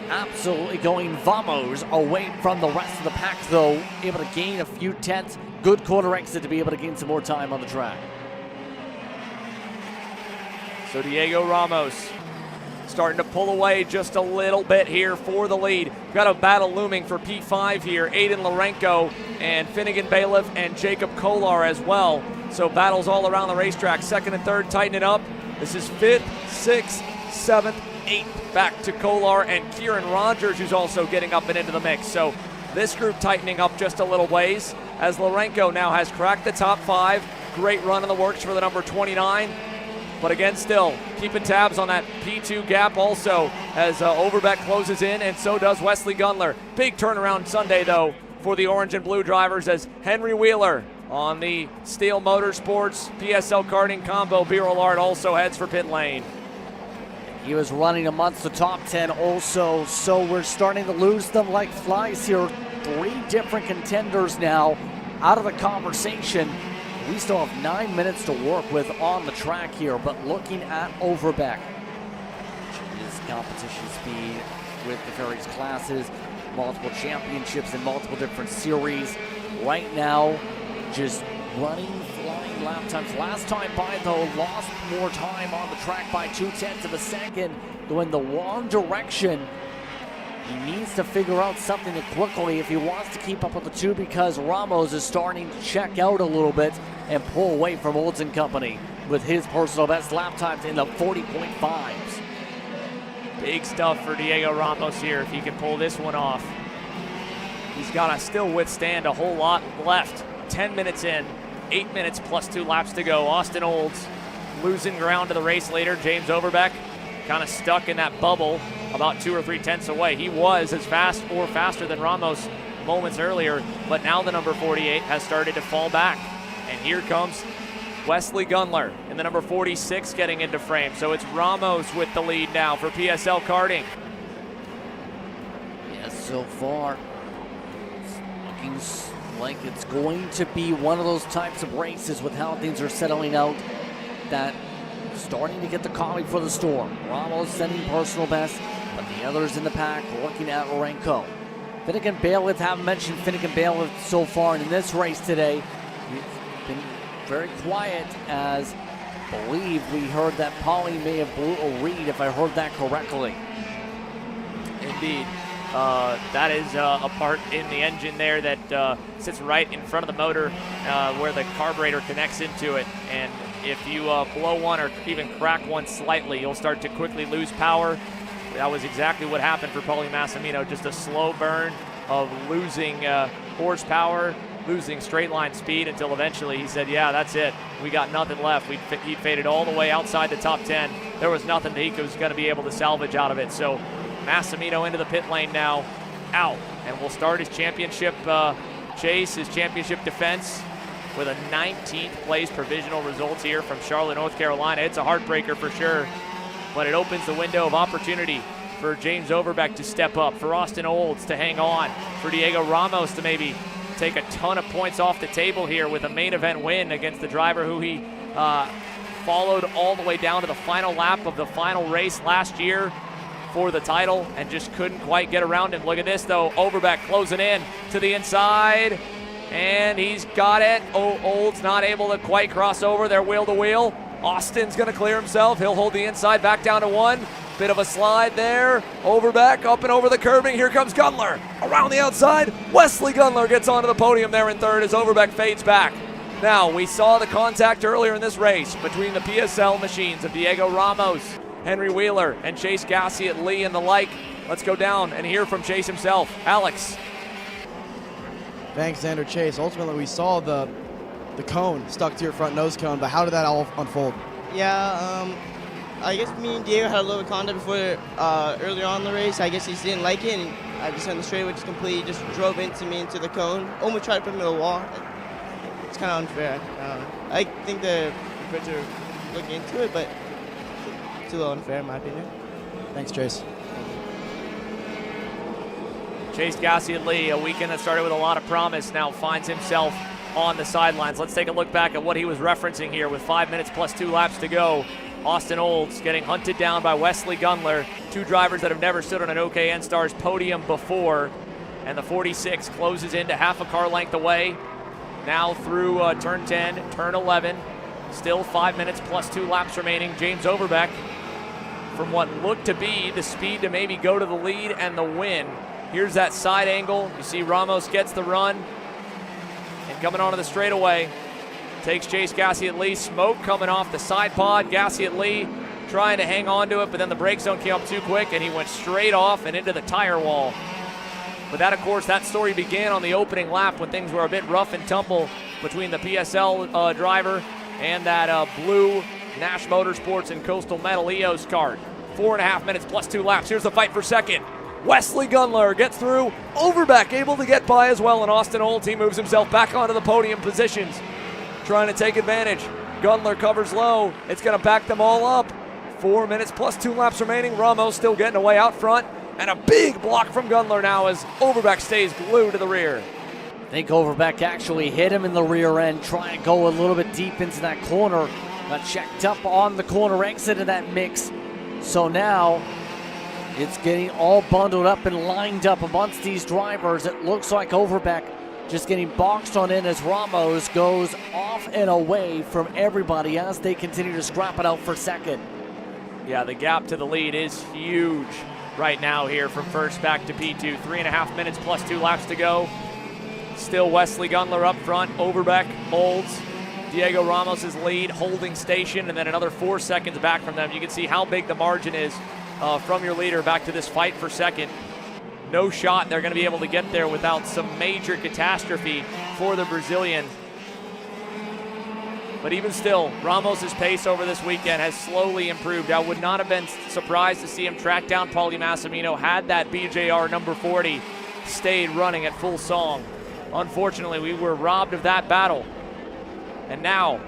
absolutely going vamos away from the rest of the pack, though, able to gain a few tenths. Good corner exit to be able to gain some more time on the track. So Diego Ramos starting to pull away just a little bit here for the lead. We've got a battle looming for P5 here. Aiden Lorenko and Finnegan Bailiff and Jacob Kolar as well. So battles all around the racetrack. 2nd and 3rd tightening up. This is 5th, 6th, 7th, 8th. Back to Kolar and Kieran Rogers, who's also getting up and into the mix. So This group tightening up just a little ways as Lourenco now has cracked the top 5. Great run in the works for the number 29. But again, still keeping tabs on that P2 gap also as Overbeck closes in, and so does Wesley Gunler. Big turnaround Sunday, though, for the orange and blue drivers as Henry Wheeler on the Steel Motorsports PSL karting combo beer alert also heads for pit lane. He was running amongst the top 10 also, so we're starting to lose them like flies here. 3 different contenders now out of the conversation. We still have 9 minutes to work with on the track here, but looking at Overbeck, his competition speed with the various classes, multiple championships in multiple different series. Right now, just running, flying lap times. Last time by, though, lost more time on the track by 0.2 of a second, going the wrong direction. He needs to figure out something quickly if he wants to keep up with the 2, because Ramos is starting to check out a little bit and pull away from Olds & Company with his personal best lap times in the 40.5s. Big stuff for Diego Ramos here if he can pull this one off. He's got to still withstand a whole lot left. 10 minutes in, 8 minutes plus 2 laps to go. Austin Olds losing ground to the race leader, James Overbeck, kind of stuck in that bubble about 2 or 3 tenths away. He was as fast or faster than Ramos moments earlier, but now the number 48 has started to fall back. And here comes Wesley Gunler in the number 46 getting into frame. So it's Ramos with the lead now for PSL karting. Yes, so far, it's looking like it's going to be one of those types of races with how things are settling out, that starting to get the calling for the storm. Ramos sending personal best, but the others in the pack looking at Lourenco. Finnegan Bailiff, haven't mentioned Finnegan Bailiff so far in this race today. He's been very quiet, as I believe we heard that Polly may have blew a reed, if I heard that correctly. Indeed. That is a part in the engine there that sits right in front of the motor where the carburetor connects into it. And if you blow one or even crack one slightly, you'll start to quickly lose power. That was exactly what happened for Paulie Massimino, just a slow burn of losing horsepower, losing straight line speed, until eventually he said, yeah, that's it. We got nothing left. He faded all the way outside the top 10. There was nothing that he was going to be able to salvage out of it. So Massimino into the pit lane now, out, and will start his championship chase, his championship defense, with a 19th place provisional results here from Charlotte, North Carolina. It's a heartbreaker for sure, but it opens the window of opportunity for James Overbeck to step up, for Austin Olds to hang on, for Diego Ramos to maybe take a ton of points off the table here with a main event win against the driver who he followed all the way down to the final lap of the final race last year for the title and just couldn't quite get around him. Look at this though, Overbeck closing in to the inside, and he's got it. Olds not able to quite cross over. They're wheel to wheel. Austin's gonna clear himself. He'll hold the inside back down to 1. Bit of a slide there. Overbeck up and over the curbing. Here comes Gunler around the outside. Wesley Gunler gets onto the podium there in 3rd as Overbeck fades back. Now, we saw the contact earlier in this race between the PSL machines of Diego Ramos, Henry Wheeler, and Chase Gassiet Lee and the like. Let's go down and hear from Chase himself. Alex. Thanks, Xander Chase. Ultimately, we saw the cone stuck to your front nose cone, but how did that all unfold? Yeah, I guess me and Diego had a little contact before earlier on in the race. I guess he just didn't like it, and I just on the straightaway just completely just drove into me into the cone. Almost tried to put me in the wall. It's kind of unfair. I think the refs are looking into it, but it's a little unfair in my opinion. Thanks, Chase. Chase Gassiet Lee, a weekend that started with a lot of promise, now finds himself on the sidelines. Let's take a look back at what he was referencing here with 5 minutes plus 2 laps to go. Austin Olds getting hunted down by Wesley Gunler, 2 drivers that have never stood on an OKN Stars podium before, and the 46 closes into half a car length away. Now through turn 10, turn 11, still 5 minutes plus 2 laps remaining. James Overbeck, from what looked to be the speed to maybe go to the lead and the win. Here's that side angle. You see Ramos gets the run, and coming onto the straightaway, takes Chase Gassiet Lee. Smoke coming off the side pod. Gassiet Lee trying to hang on to it, but then the brake zone came up too quick, and he went straight off and into the tire wall. But that, of course, that story began on the opening lap when things were a bit rough and tumble between the PSL driver and that blue Nash Motorsports and Coastal Metal EOS kart. 4.5 minutes plus 2 laps. Here's the fight for second. Wesley Gunler gets through. Overbeck able to get by as well, and Austin Olds, he moves himself back onto the podium positions, trying to take advantage. Gunler covers low. It's going to back them all up. 4 minutes plus 2 laps remaining. Ramos still getting away out front, and a big block from Gunler now as Overbeck stays glued to the rear. I think Overbeck actually hit him in the rear end, trying to go a little bit deep into that corner. Got checked up on the corner exit of that mix. So now it's getting all bundled up and lined up amongst these drivers. It looks like Overbeck just getting boxed on in as Ramos goes off and away from everybody as they continue to scrap it out for second. Yeah, the gap to the lead is huge right now here from first back to P2. 3.5 minutes plus 2 laps to go. Still Wesley Gunler up front. Overbeck, Olds, Diego Ramos' lead, holding station, and then another 4 seconds back from them. You can see how big the margin is from your leader back to this fight for second. No shot they're going to be able to get there without some major catastrophe for the Brazilian. But even still, Ramos' pace over this weekend has slowly improved. I would not have been surprised to see him track down Paulie Massimino had that BJR number 40 stayed running at full song. Unfortunately, we were robbed of that battle. And now,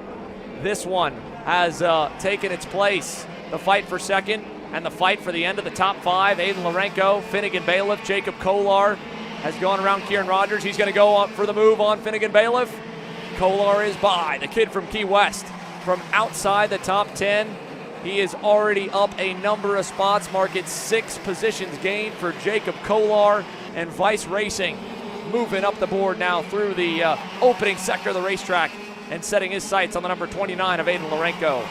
this one has taken its place. The fight for second and the fight for the end of the top 5. Aiden Lorenko, Finnegan Bailiff, Jacob Kolar has gone around Kieran Rogers. He's going to go up for the move on Finnegan Bailiff. Kolar is by. The kid from Key West from outside the top 10. He is already up a number of spots. Mark it 6 positions gained for Jacob Kolar, and Vice Racing moving up the board now through the opening sector of the racetrack and setting his sights on the number 29 of Aiden Lorenko.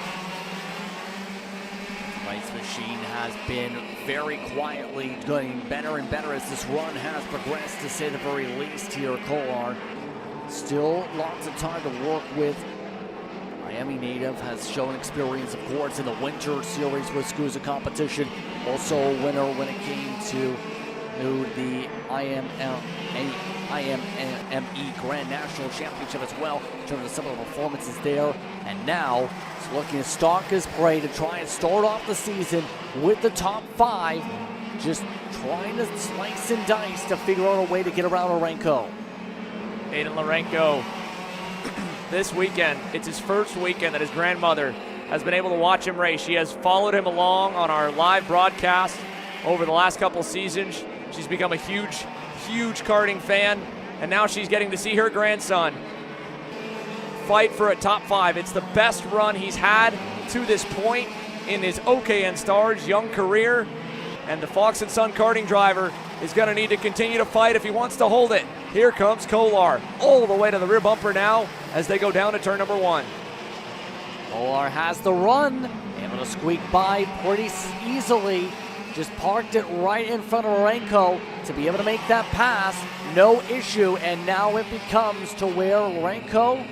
Vice Machine has been very quietly getting better and better as this run has progressed, to say the very least here. Kolar still lots of time to work with. Miami native has shown experience, of course, in the Winter Series with SCUSA competition. Also a winner when it came to the IMME Grand National Championship as well, in terms of some of the performances there. And now it's looking to stalk his prey to try and start off the season with the top 5, just trying to slice and dice to figure out a way to get around Lorenko. Aiden Lorenko, this weekend, it's his first weekend that his grandmother has been able to watch him race. She has followed him along on our live broadcast over the last couple seasons. She's become a huge, huge karting fan, and now she's getting to see her grandson fight for a top 5. It's the best run he's had to this point in his OKN Stars young career, and the Fox and Son karting driver is going to need to continue to fight if he wants to hold it. Here comes Kolar all the way to the rear bumper now as they go down to turn number 1. Kolar has the run, able to squeak by pretty easily. Just parked it right in front of Lorenko to be able to make that pass. No issue, and now it becomes to where Lorenko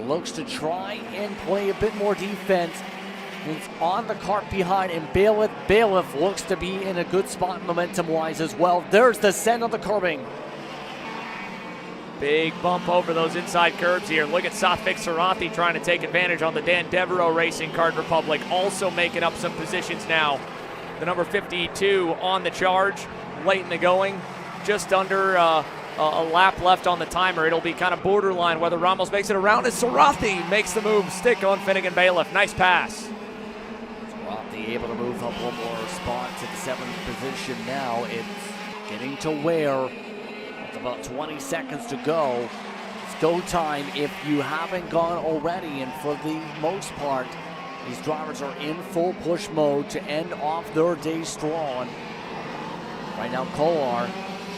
looks to try and play a bit more defense. He's on the cart behind, and Bailiff looks to be in a good spot momentum-wise as well. There's the send on the curbing. Big bump over those inside curbs here. Look at Safik Sarathi trying to take advantage on the Dan Devereaux Racing Kart Republic, also making up some positions now. The number 52 on the charge, late in the going, just under a lap left on the timer. It'll be kind of borderline whether Ramos makes it around as Sarathi makes the move, stick on Finnegan Bailiff. Nice pass. Sarathi able to move up one more spot to the 7th position now. It's getting to where it's about 20 seconds to go. It's go time if you haven't gone already, and for the most part, these drivers are in full push mode to end off their day strong. Right now, Kolar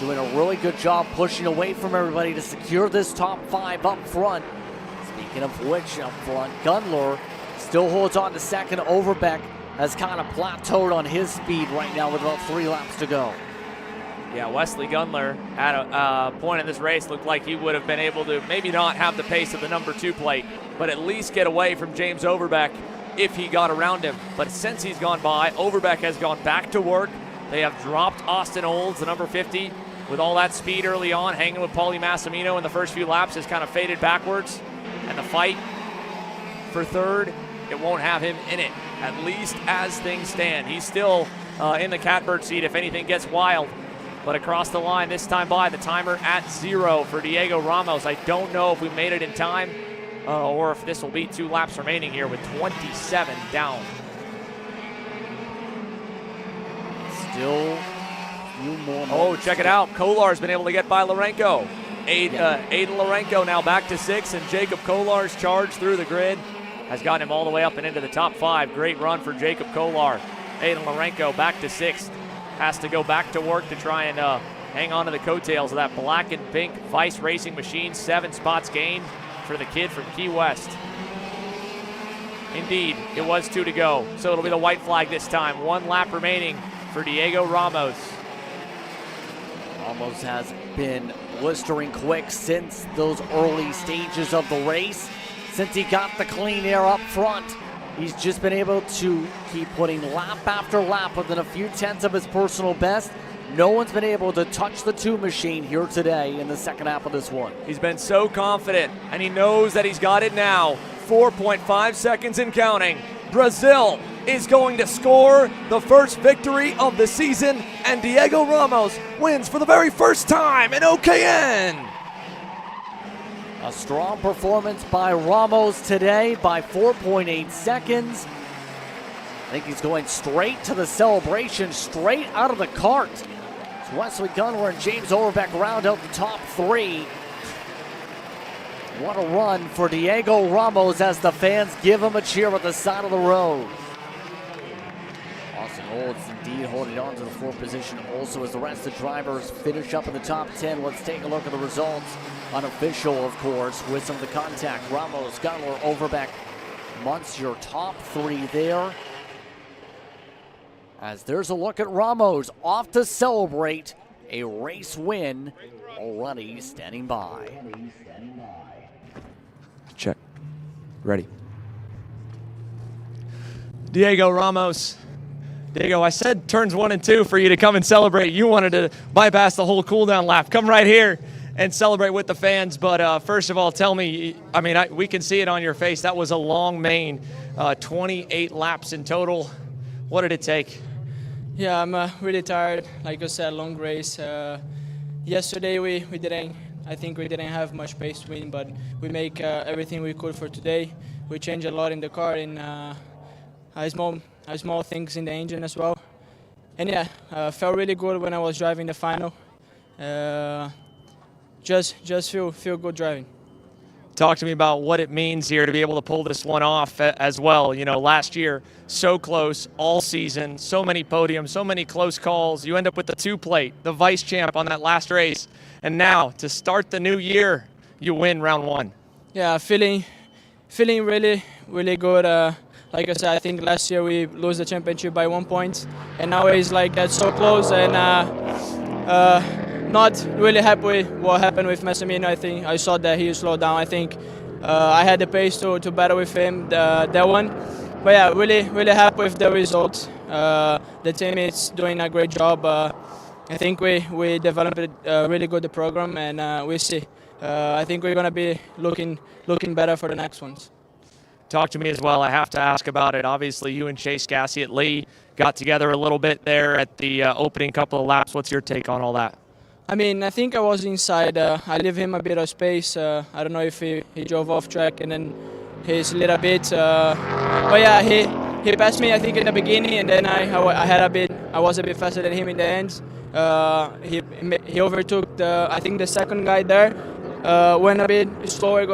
doing a really good job pushing away from everybody to secure this top 5 up front. Speaking of which, up front, Gunler still holds on to second. Overbeck has kind of plateaued on his speed right now with about 3 laps to go. Yeah, Wesley Gunler at a point in this race looked like he would have been able to maybe not have the pace of the number 2 plate, but at least get away from James Overbeck if he got around him. But since he's gone by, Overbeck has gone back to work. They have dropped Austin Olds, the number 50, with all that speed early on, hanging with Paulie Massimino in the first few laps, has kind of faded backwards. And the fight for third, it won't have him in it, at least as things stand. He's still in the catbird seat if anything gets wild. But across the line this time by, the timer at 0 for Diego Ramos. I don't know if we made it in time or if this will be 2 laps remaining here with 27 down. Still a few more. Oh, check it out. Kolar's been able to get by Lourenco. Aiden Lourenco now back to 6, and Jacob Kolar's charge through the grid has gotten him all the way up and into the top 5. Great run for Jacob Kolar. Aiden Lourenco back to 6th. Has to go back to work to try and hang on to the coattails of that black and pink Vice Racing machine. 7 spots gained for the kid from Key West. Indeed, it was 2 to go, so it'll be the white flag this time. 1 lap remaining for Diego Ramos. Ramos has been blistering quick since those early stages of the race. Since he got the clean air up front, he's just been able to keep putting lap after lap within a few tenths of his personal best. No one's been able to touch the 2 machine here today in the second half of this one. He's been so confident, and he knows that he's got it now. 4.5 seconds and counting. Brazil is going to score the first victory of the season, and Diego Ramos wins for the very first time in OKN. A strong performance by Ramos today by 4.8 seconds. I think he's going straight to the celebration, straight out of the cart. It's Wesley Gunler and James Overbeck round out the top 3. What a run for Diego Ramos as the fans give him a cheer at the side of the road. Austin Olds indeed holding on to the 4th position also as the rest of the drivers finish up in the top 10. Let's take a look at the results. Unofficial, of course, with some of the contact. Ramos, Gunler, Overbeck, Munster, top 3 there. As there's a look at Ramos off to celebrate a race win, already standing by. Check. Ready. Diego Ramos. Diego, I said turns 1 and 2 for you to come and celebrate. You wanted to bypass the whole cooldown lap. Come right here and celebrate with the fans. But first of all, tell me, I mean, we can see it on your face. That was a long main, 28 laps in total. What did it take? Yeah, I'm really tired. Like I said, long race. Yesterday we didn't have much pace to win, but we make everything we could for today. We changed a lot in the car and small things in the engine as well. And yeah, felt really good when I was driving the final. Just feel good driving. Talk to me about what it means here to be able to pull this one off as well. You know, last year, so close all season, so many podiums, so many close calls. You end up with the 2 plate, the vice champ on that last race. And now, to start the new year, you win round 1. Yeah, feeling really, really good. Like I said, I think last year we lose the championship by 1 point. And now it's like that's so close. And not really happy with what happened with Massimino. I think I saw that he slowed down. I think I had the pace to battle with him that one. But yeah, really happy with the results. The team is doing a great job. I think we developed really good the program, and we see. I think we're gonna be looking better for the next ones. Talk to me as well. I have to ask about it. Obviously, you and Chase Gassie at Lee got together a little bit there at the opening couple of laps. What's your take on all that? I mean, I think I was inside. I leave him a bit of space. I don't know if he drove off track and then he's a little bit. But yeah, he passed me, I think, in the beginning, and then I was a bit faster than him in the end. He overtook I think the second guy there. Went a bit slower,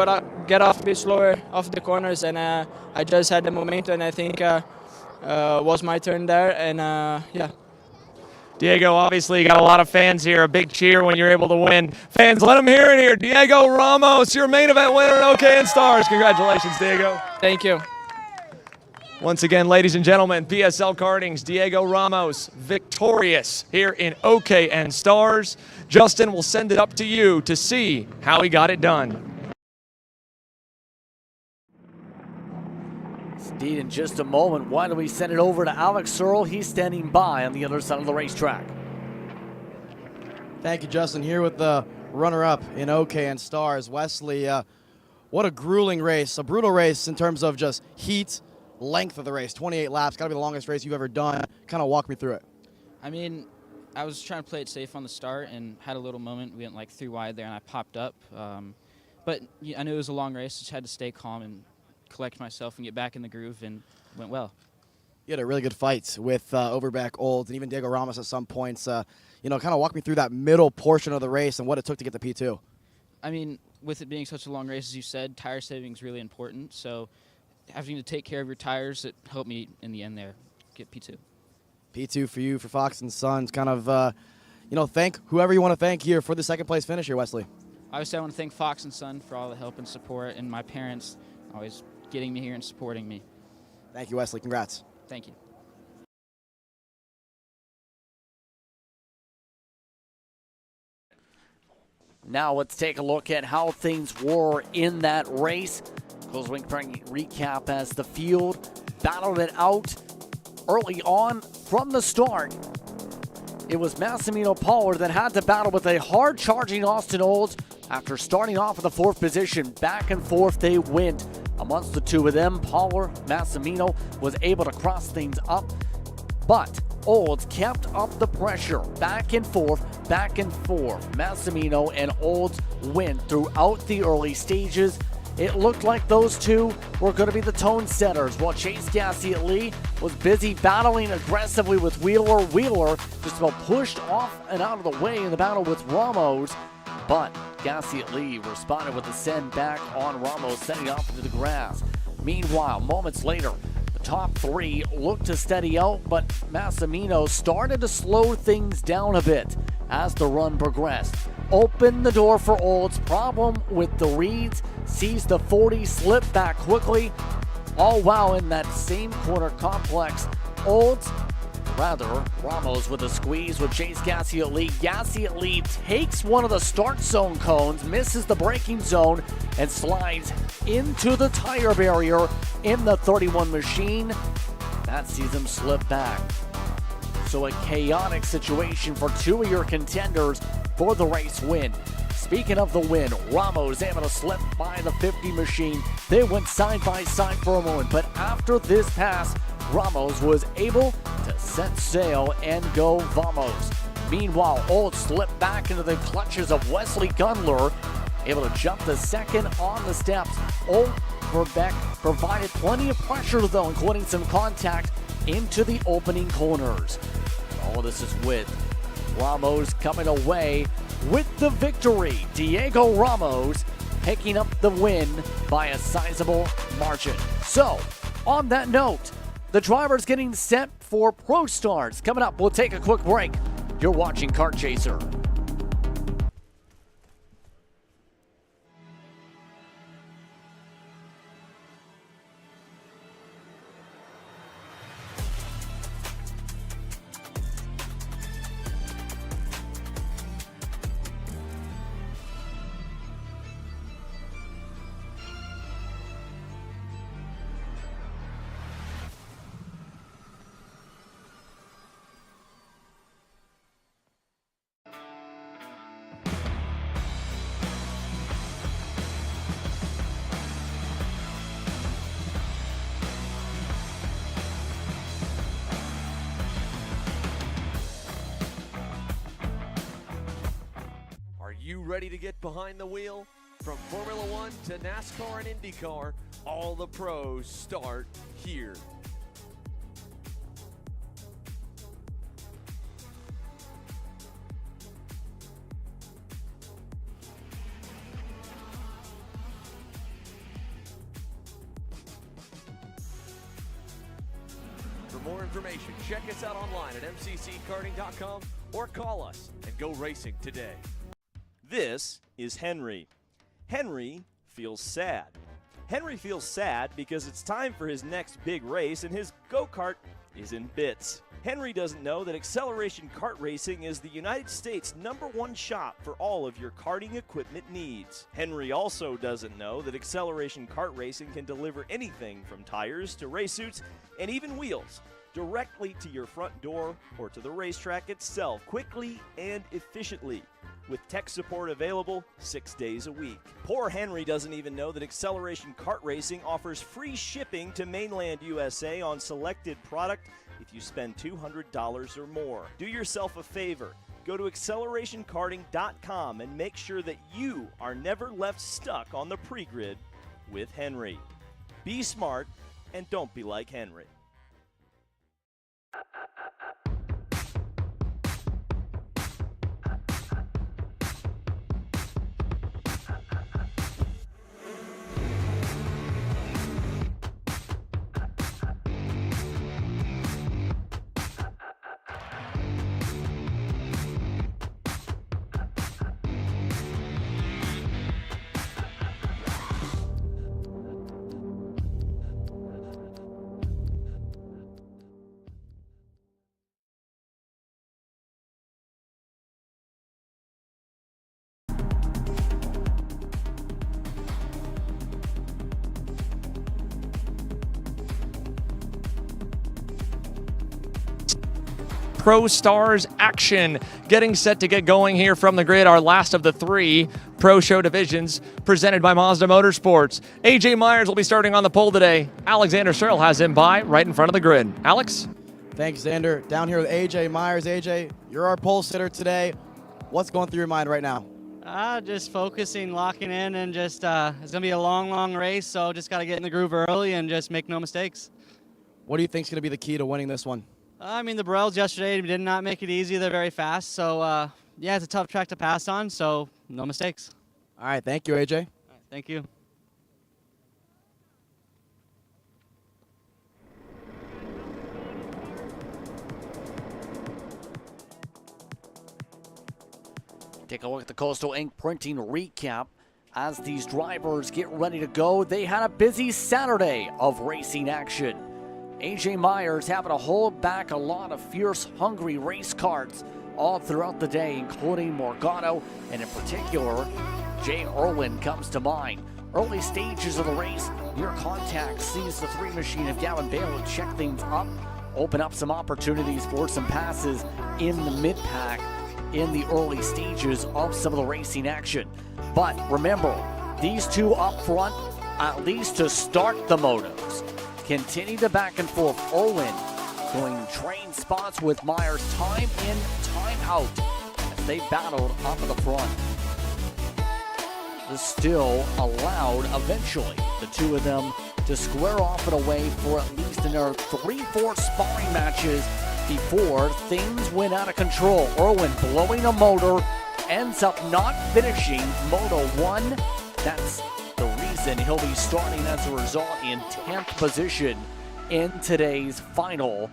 get off a bit slower off the corners, and I just had the momentum, and I think was my turn there, and yeah. Diego, obviously, you got a lot of fans here. A big cheer when you're able to win. Fans, let them hear it here. Diego Ramos, your main event winner in OKN Stars. Congratulations, Diego. Thank you. Once again, ladies and gentlemen, PSL Karting's Diego Ramos victorious here in OKN Stars. Justin will send it up to you to see how he got it done. Indeed, in just a moment, why don't we send it over to Alex Searle? He's standing by on the other side of the racetrack. Thank you, Justin. Here with the runner-up in OKN Stars, Wesley. What a grueling race, a brutal race in terms of just heat, length of the race, 28 laps. Got to be the longest race you've ever done. Kind of walk me through it. I mean, I was trying to play it safe on the start and had a little moment. We went like 3 wide there, and I popped up. But I knew it was a long race. Just had to stay calm and collect myself and get back in the groove, and went well. You had a really good fight with Overbeck, Olds, and even Diego Ramos at some points. Kind of walk me through that middle portion of the race and what it took to get the P2. I mean, with it being such a long race, as you said, tire saving is really important. So having to take care of your tires, it helped me in the end there get P2. P2 for you, for Fox and Sons. Kind of, thank whoever you want to thank here for the second place finish here, Wesley. Obviously, I want to thank Fox and Son for all the help and support, and my parents always getting me here and supporting me. Thank you, Wesley. Congrats. Thank you. Now let's take a look at how things were in that race. Close ring recap as the field battled it out early on from the start. It was Massimino Pollard that had to battle with a hard-charging Austin Olds. After starting off in the 4th position, back and forth they went. Amongst the two of them, Pollard, Massimino was able to cross things up, but Olds kept up the pressure. Back and forth, back and forth. Massimino and Olds went throughout the early stages. It looked like those two were going to be the tone setters, while Chase Gassiet-Lee was busy battling aggressively with Wheeler. Wheeler just about pushed off and out of the way in the battle with Ramos, but Gassiet-Lee responded with a send back on Ramos, sending off into the grass. Meanwhile, moments later, the top 3 looked to steady out, but Massimino started to slow things down a bit as the run progressed. Opened the door for Olds. Problem with the reeds. Sees the 40 slip back quickly. All while in that same corner complex, Ramos with a squeeze with Chase Gassiet-Lee. Gassiet-Lee takes one of the start zone cones, misses the braking zone, and slides into the tire barrier in the 31 machine. That sees him slip back. So a chaotic situation for 2 of your contenders for the race win. Speaking of the win, Ramos able to slip by the 50 machine. They went side by side for a moment, but after this pass, Ramos was able to set sail and go vamos. Meanwhile, Olds slipped back into the clutches of Wesley Gundler, able to jump the second on the steps. Overbeck provided plenty of pressure though, including some contact into the opening corners. All this is with Ramos coming away with the victory. Diego Ramos picking up the win by a sizable margin. So, on that note, the drivers getting set for Pro Stars. Coming up, we'll take a quick break. You're watching Kart Chaser. You ready to get behind the wheel? From Formula One to NASCAR and IndyCar, all the pros start here. For more information, check us out online at mcckarting.com or call us and go racing today. This is Henry. Henry feels sad. Henry feels sad because it's time for his next big race and his go-kart is in bits. Henry doesn't know that Acceleration Kart Racing is the United States' #1 shop for all of your karting equipment needs. Henry also doesn't know that Acceleration Kart Racing can deliver anything from tires to race suits and even wheels directly to your front door or to the racetrack itself, quickly and efficiently, with tech support available 6 days a week. Poor Henry doesn't even know that Acceleration Kart Racing offers free shipping to mainland USA on selected product if you spend $200 or more. Do yourself a favor. Go to accelerationkarting.com and make sure that you are never left stuck on the pre-grid with Henry. Be smart and don't be like Henry. Pro Stars action getting set to get going here from the grid. Our last of the 3 Pro Show divisions presented by Mazda Motorsports. AJ Myers will be starting on the pole today. Alexander Searle has him by right in front of the grid. Alex? Thanks, Xander. Down here with AJ Myers. AJ, you're our pole sitter today. What's going through your mind right now? Just focusing, locking in, and just it's going to be a long race, so just got to get in the groove early and just make no mistakes. What do you think is going to be the key to winning this one? I mean, the Borrells yesterday did not make it easy. They're very fast, so yeah, it's a tough track to pass on, so no mistakes. All right, thank you, AJ. All right, thank you. Take a look at the Coastal Ink printing recap. As these drivers get ready to go, they had a busy Saturday of racing action. AJ Myers having to hold back a lot of fierce, hungry race carts all throughout the day, including Morgado, and in particular, Jay Irwin comes to mind. Early stages of the race, near contact sees the 3 machine of Gavin Bailey check things up, open up some opportunities for some passes in the mid-pack in the early stages of some of the racing action. But remember, these 2 up front, at least to start the motos, continue the back and forth. Irwin doing train spots with Myers time in, time out as they battled up at the front. This still allowed eventually the 2 of them to square off and away for at least another 3-4 sparring matches before things went out of control. Irwin blowing a motor, ends up not finishing Moto 1. That's the reason he'll be starting as a result in 10th position in today's final.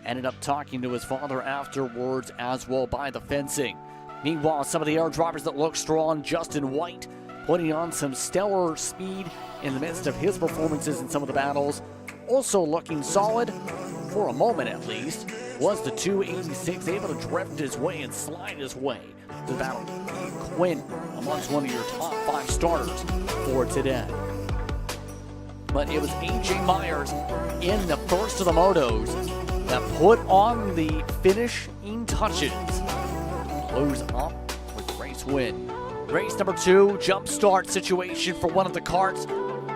Ended up talking to his father afterwards as well by the fencing. Meanwhile, some of the air drivers that look strong, Justin White putting on some stellar speed in the midst of his performances in some of the battles. Also looking solid, for a moment at least, was the 286, able to drift his way and slide his way to battle Quinn amongst one of your top 5 starters for today. But it was AJ Myers in the first of the motos that put on the finishing touches. Close up with the race win. Race number 2, jump start situation for one of the karts,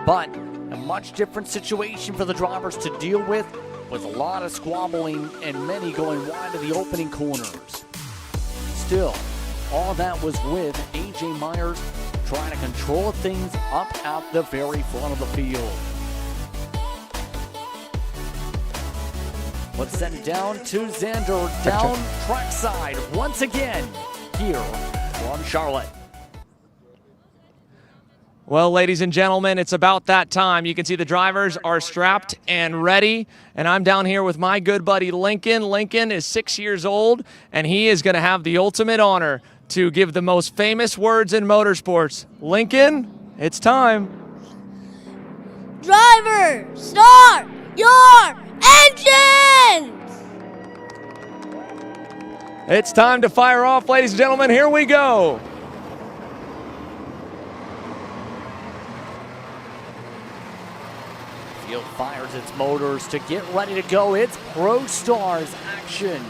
but a much different situation for the drivers to deal with a lot of squabbling and many going wide to the opening corners. Still, all that was with AJ Myers trying to control things up at the very front of the field. Let's send it down to Xander down trackside once again here from Charlotte. Well, ladies and gentlemen, it's about that time. You can see the drivers are strapped and ready, and I'm down here with my good buddy Lincoln. Lincoln is 6 years old, and he is going to have the ultimate honor to give the most famous words in motorsports. Lincoln, it's time. Driver, start your engines! It's time to fire off, ladies and gentlemen. Here we go. Field fires its motors to get ready to go. It's Pro Stars action.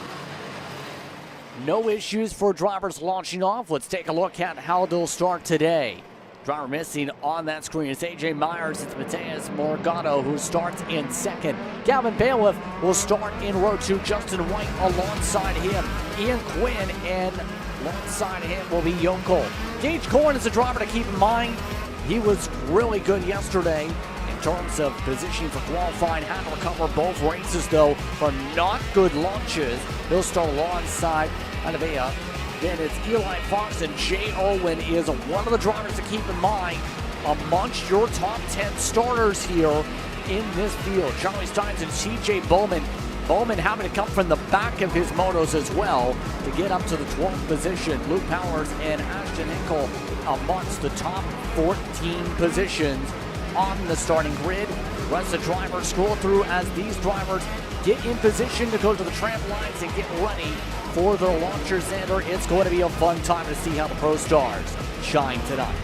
No issues for drivers launching off. Let's take a look at how they'll start today. Driver missing on that screen is AJ Myers. It's Mateus Morgado who starts in second. Gavin Bailiff will start in row 2. Justin White alongside him. Ian Quinn, and alongside him will be Yonkel. Gage Corn is a driver to keep in mind. He was really good yesterday in terms of positioning for qualifying. Had to recover both races, though, for not good launches. He'll start alongside Anavea. Then it's Eli Fox, and Jay Irwin is one of the drivers to keep in mind amongst your top 10 starters here in this field. Charlie Steins and CJ Bowman. Bowman having to come from the back of his motos as well to get up to the 12th position. Luke Powers and Ashton Hinkle amongst the top 14 positions on the starting grid. The rest of the drivers scroll through as these drivers get in position to go to the tramp lines and get ready for their launcher center. It's going to be a fun time to see how the Pro Stars shine tonight.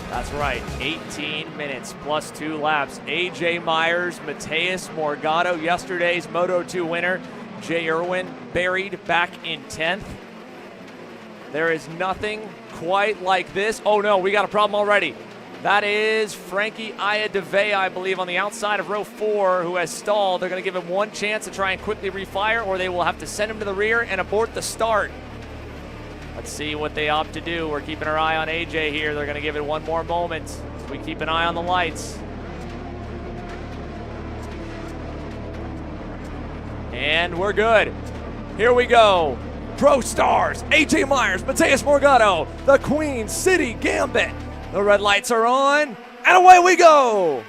That's right, 18 minutes plus 2 laps. AJ Myers, Mateus Morgado, yesterday's Moto2 winner. Jay Irwin buried back in 10th. There is nothing quite like this. Oh no, we got a problem already. That is Frankie Ayadeve, I believe, on the outside of row 4, who has stalled. They're going to give him one chance to try and quickly refire, or they will have to send him to the rear and abort the start. Let's see what they opt to do. We're keeping our eye on AJ here. They're going to give it one more moment as we keep an eye on the lights. And we're good. Here we go. Pro Stars, AJ Myers, Mateus Morgado, the Queen City Gambit. The red lights are on, and away we go.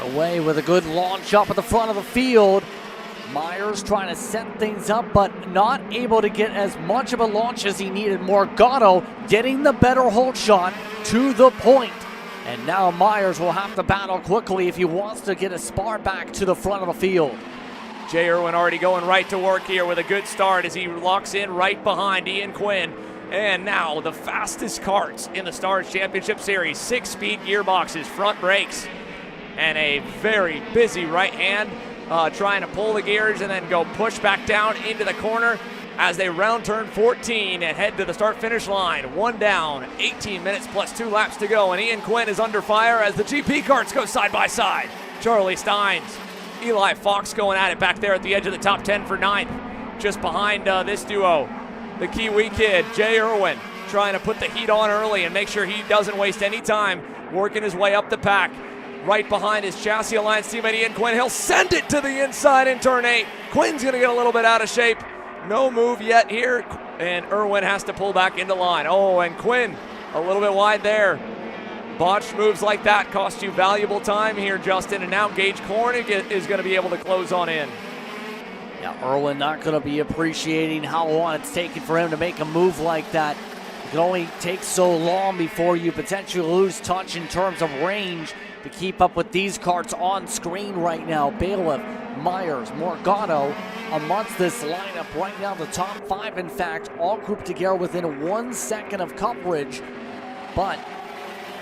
Away with a good launch up at the front of the field. Myers trying to set things up, but not able to get as much of a launch as he needed. Morgado getting the better hold shot to the point. And now Myers will have to battle quickly if he wants to get a spar back to the front of the field. Jay Irwin already going right to work here with a good start as he locks in right behind Ian Quinn. And now the fastest karts in the Stars Championship Series. 6-speed gearboxes, front brakes, and a very busy right hand trying to pull the gears and then go push back down into the corner as they round turn 14 and head to the start-finish line. One down, 18 minutes plus 2 laps to go, and Ian Quinn is under fire as the GP karts go side by side. Charlie Steins, Eli Fox going at it back there at the edge of the top 10 for 9th. Just behind this duo, the Kiwi kid, Jay Irwin, trying to put the heat on early and make sure he doesn't waste any time working his way up the pack. Right behind his Chassis Alliance teammate Ian Quinn. He'll send it to the inside in turn 8. Quinn's going to get a little bit out of shape. No move yet here, and Irwin has to pull back into line. Oh, and Quinn a little bit wide there. Botched moves like that cost you valuable time here, Justin, and now Gage Corn is going to be able to close on in. Yeah, Irwin not going to be appreciating how long it's taken for him to make a move like that. It can only take so long before you potentially lose touch in terms of range to keep up with these karts on screen right now. Bailiff, Myers, Morgado amongst this lineup right now. The top 5, in fact, all grouped together within 1 second of coverage. But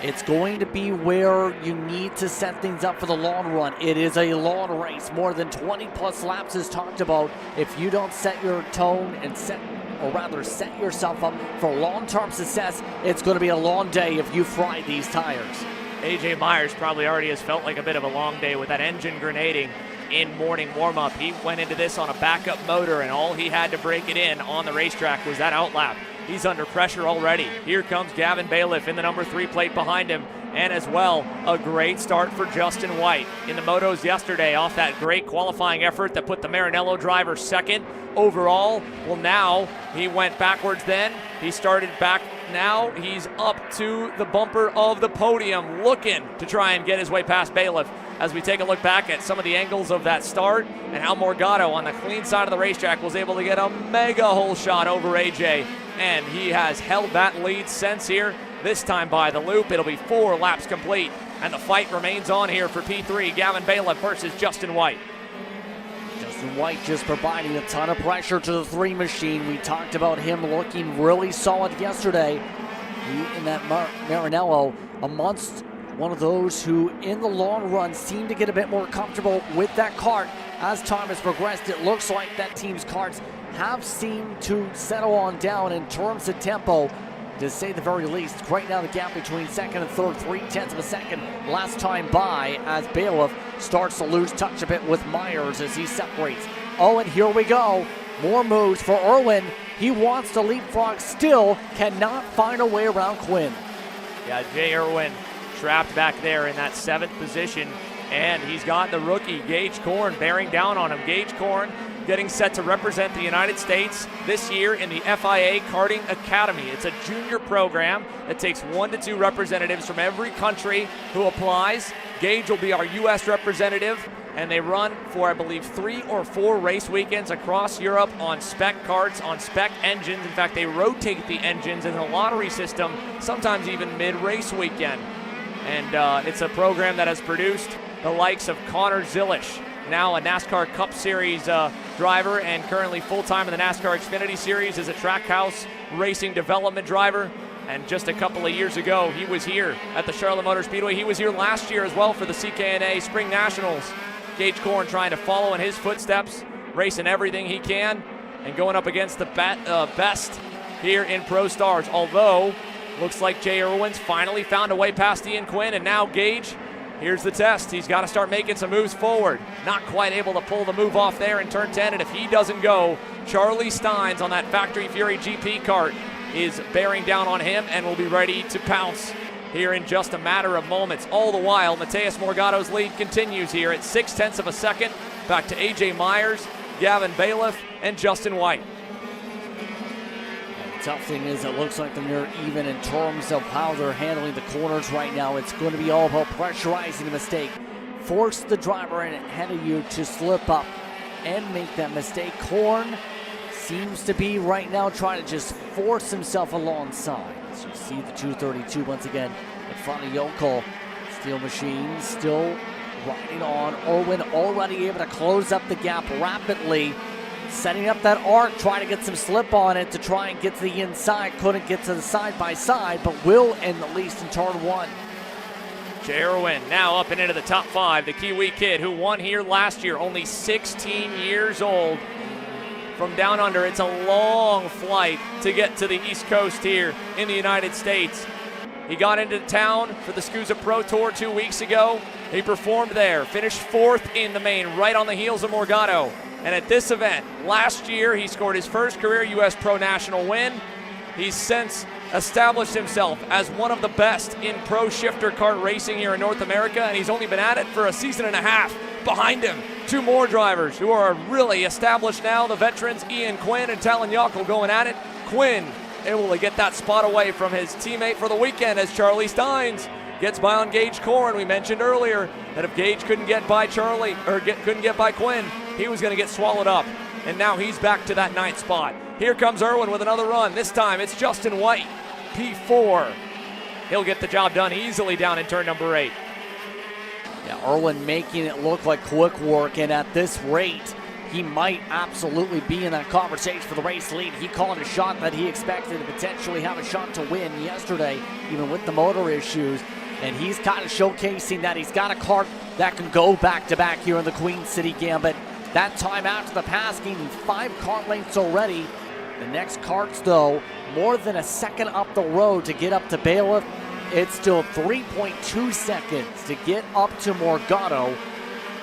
it's going to be where you need to set things up for the long run. It is a long race. More than 20 plus laps is talked about. If you don't set your tone and set yourself up for long-term success, it's going to be a long day if you fry these tires. AJ Myers probably already has felt like a bit of a long day with that engine grenading in morning warm-up. He went into this on a backup motor, and all he had to break it in on the racetrack was that outlap. He's under pressure already. Here comes Gavin Bailiff in the number 3 plate behind him. And as well, a great start for Justin White in the motos yesterday off that great qualifying effort that put the Maranello driver second overall. Well, now he went backwards then. He started back. Now he's up to the bumper of the podium, looking to try and get his way past Bailiff as we take a look back at some of the angles of that start and how Morgado on the clean side of the racetrack was able to get a mega hole shot over AJ. And he has held that lead since here. This time by the loop. It'll be 4 laps complete. And the fight remains on here for P3. Gavin Bailiff versus Justin White. Justin White just providing a ton of pressure to the 3 machine. We talked about him looking really solid yesterday. He in that Maranello amongst one of those who in the long run seem to get a bit more comfortable with that kart. As time has progressed, it looks like that team's karts have seemed to settle on down in terms of tempo, to say the very least. Right now the gap between second and third, 0.3 of a second last time by, as Bailiff starts to lose touch a bit with Myers as he separates. Oh, and here we go. More moves for Irwin. He wants to leapfrog, still cannot find a way around Quinn. Yeah, Jay Irwin trapped back there in that 7th position, and he's got the rookie Gage Korn bearing down on him. Gage Korn getting set to represent the United States this year in the FIA Karting Academy. It's a junior program that takes 1 to 2 representatives from every country who applies. Gage will be our U.S. representative, and they run for, I believe, 3 or 4 race weekends across Europe on spec karts, on spec engines. In fact, they rotate the engines in a lottery system, sometimes even mid-race weekend. And it's a program that has produced the likes of Connor Zilisch, now a NASCAR Cup Series driver and currently full-time in the NASCAR Xfinity Series as a Trackhouse Racing Development driver. And just a couple of years ago, he was here at the Charlotte Motor Speedway. He was here last year as well for the CKNA Spring Nationals. Gage Korn trying to follow in his footsteps, racing everything he can, and going up against the best here in Pro Stars. Although, looks like Jay Irwin's finally found a way past Ian Quinn, and now Gage, here's the test. He's got to start making some moves forward. Not quite able to pull the move off there in turn 10, and if he doesn't go, Charlie Steins on that Factory Fury GP kart is bearing down on him and will be ready to pounce here in just a matter of moments. All the while, Mateus Morgado's lead continues here at 0.6 of a second. Back to AJ Myers, Gavin Bailiff, and Justin White. The tough thing is it looks like they're even in terms of how they're handling the corners right now. It's going to be all about pressurizing the mistake. Force the driver ahead of you to slip up and make that mistake. Korn seems to be right now trying to just force himself alongside. As you see the 232 once again in front of Yokel. Steel Machine still riding on. Irwin already able to close up the gap rapidly. Setting up that arc, trying to get some slip on it to try and get to the inside. Couldn't get to the side-by-side, but will end at least in turn 1. Jay Irwin now up and into the top 5. The Kiwi kid who won here last year, only 16 years old. From down under, it's a long flight to get to the East Coast here in the United States. He got into town for the SCUSA Pro Tour 2 weeks ago. He performed there, finished 4th in the main, right on the heels of Morgado. And at this event, last year, he scored his first career U.S. Pro National win. He's since established himself as one of the best in pro shifter kart racing here in North America, and he's only been at it for a season and a half. Behind him, 2 more drivers who are really established now, the veterans Ian Quinn and Talon Yockel going at it. Quinn able to get that spot away from his teammate for the weekend as Charlie Steins gets by on Gage Korn. We mentioned earlier that if Gage couldn't get by Charlie, or couldn't get by Quinn, he was going to get swallowed up. And now he's back to that 9th spot. Here comes Irwin with another run. This time it's Justin White, P4. He'll get the job done easily down in turn number 8. Yeah, Irwin making it look like quick work, and at this rate, he might absolutely be in that conversation for the race lead. He called a shot that he expected to potentially have a shot to win yesterday, even with the motor issues. And he's kind of showcasing that he's got a kart that can go back-to-back here in the Queen City Gambit. That time after the pass, gaining 5 kart lengths already. The next karts, though, more than a second up the road to get up to Bailiff. It's still 3.2 seconds to get up to Morgado.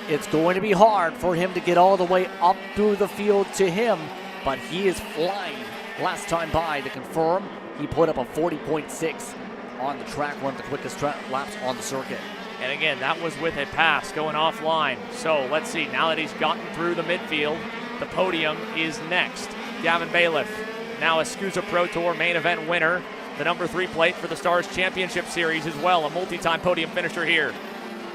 It's going to be hard for him to get all the way up through the field to him, but he is flying. Last time by, to confirm, he put up a 40.6 on the track, one of the quickest laps on the circuit. And again, that was with a pass going offline. So let's see, now that he's gotten through the midfield, the podium is next. Gavin Bailiff, now a SCUSA Pro Tour main event winner. The number 3 plate for the Stars Championship Series as well, a multi-time podium finisher here.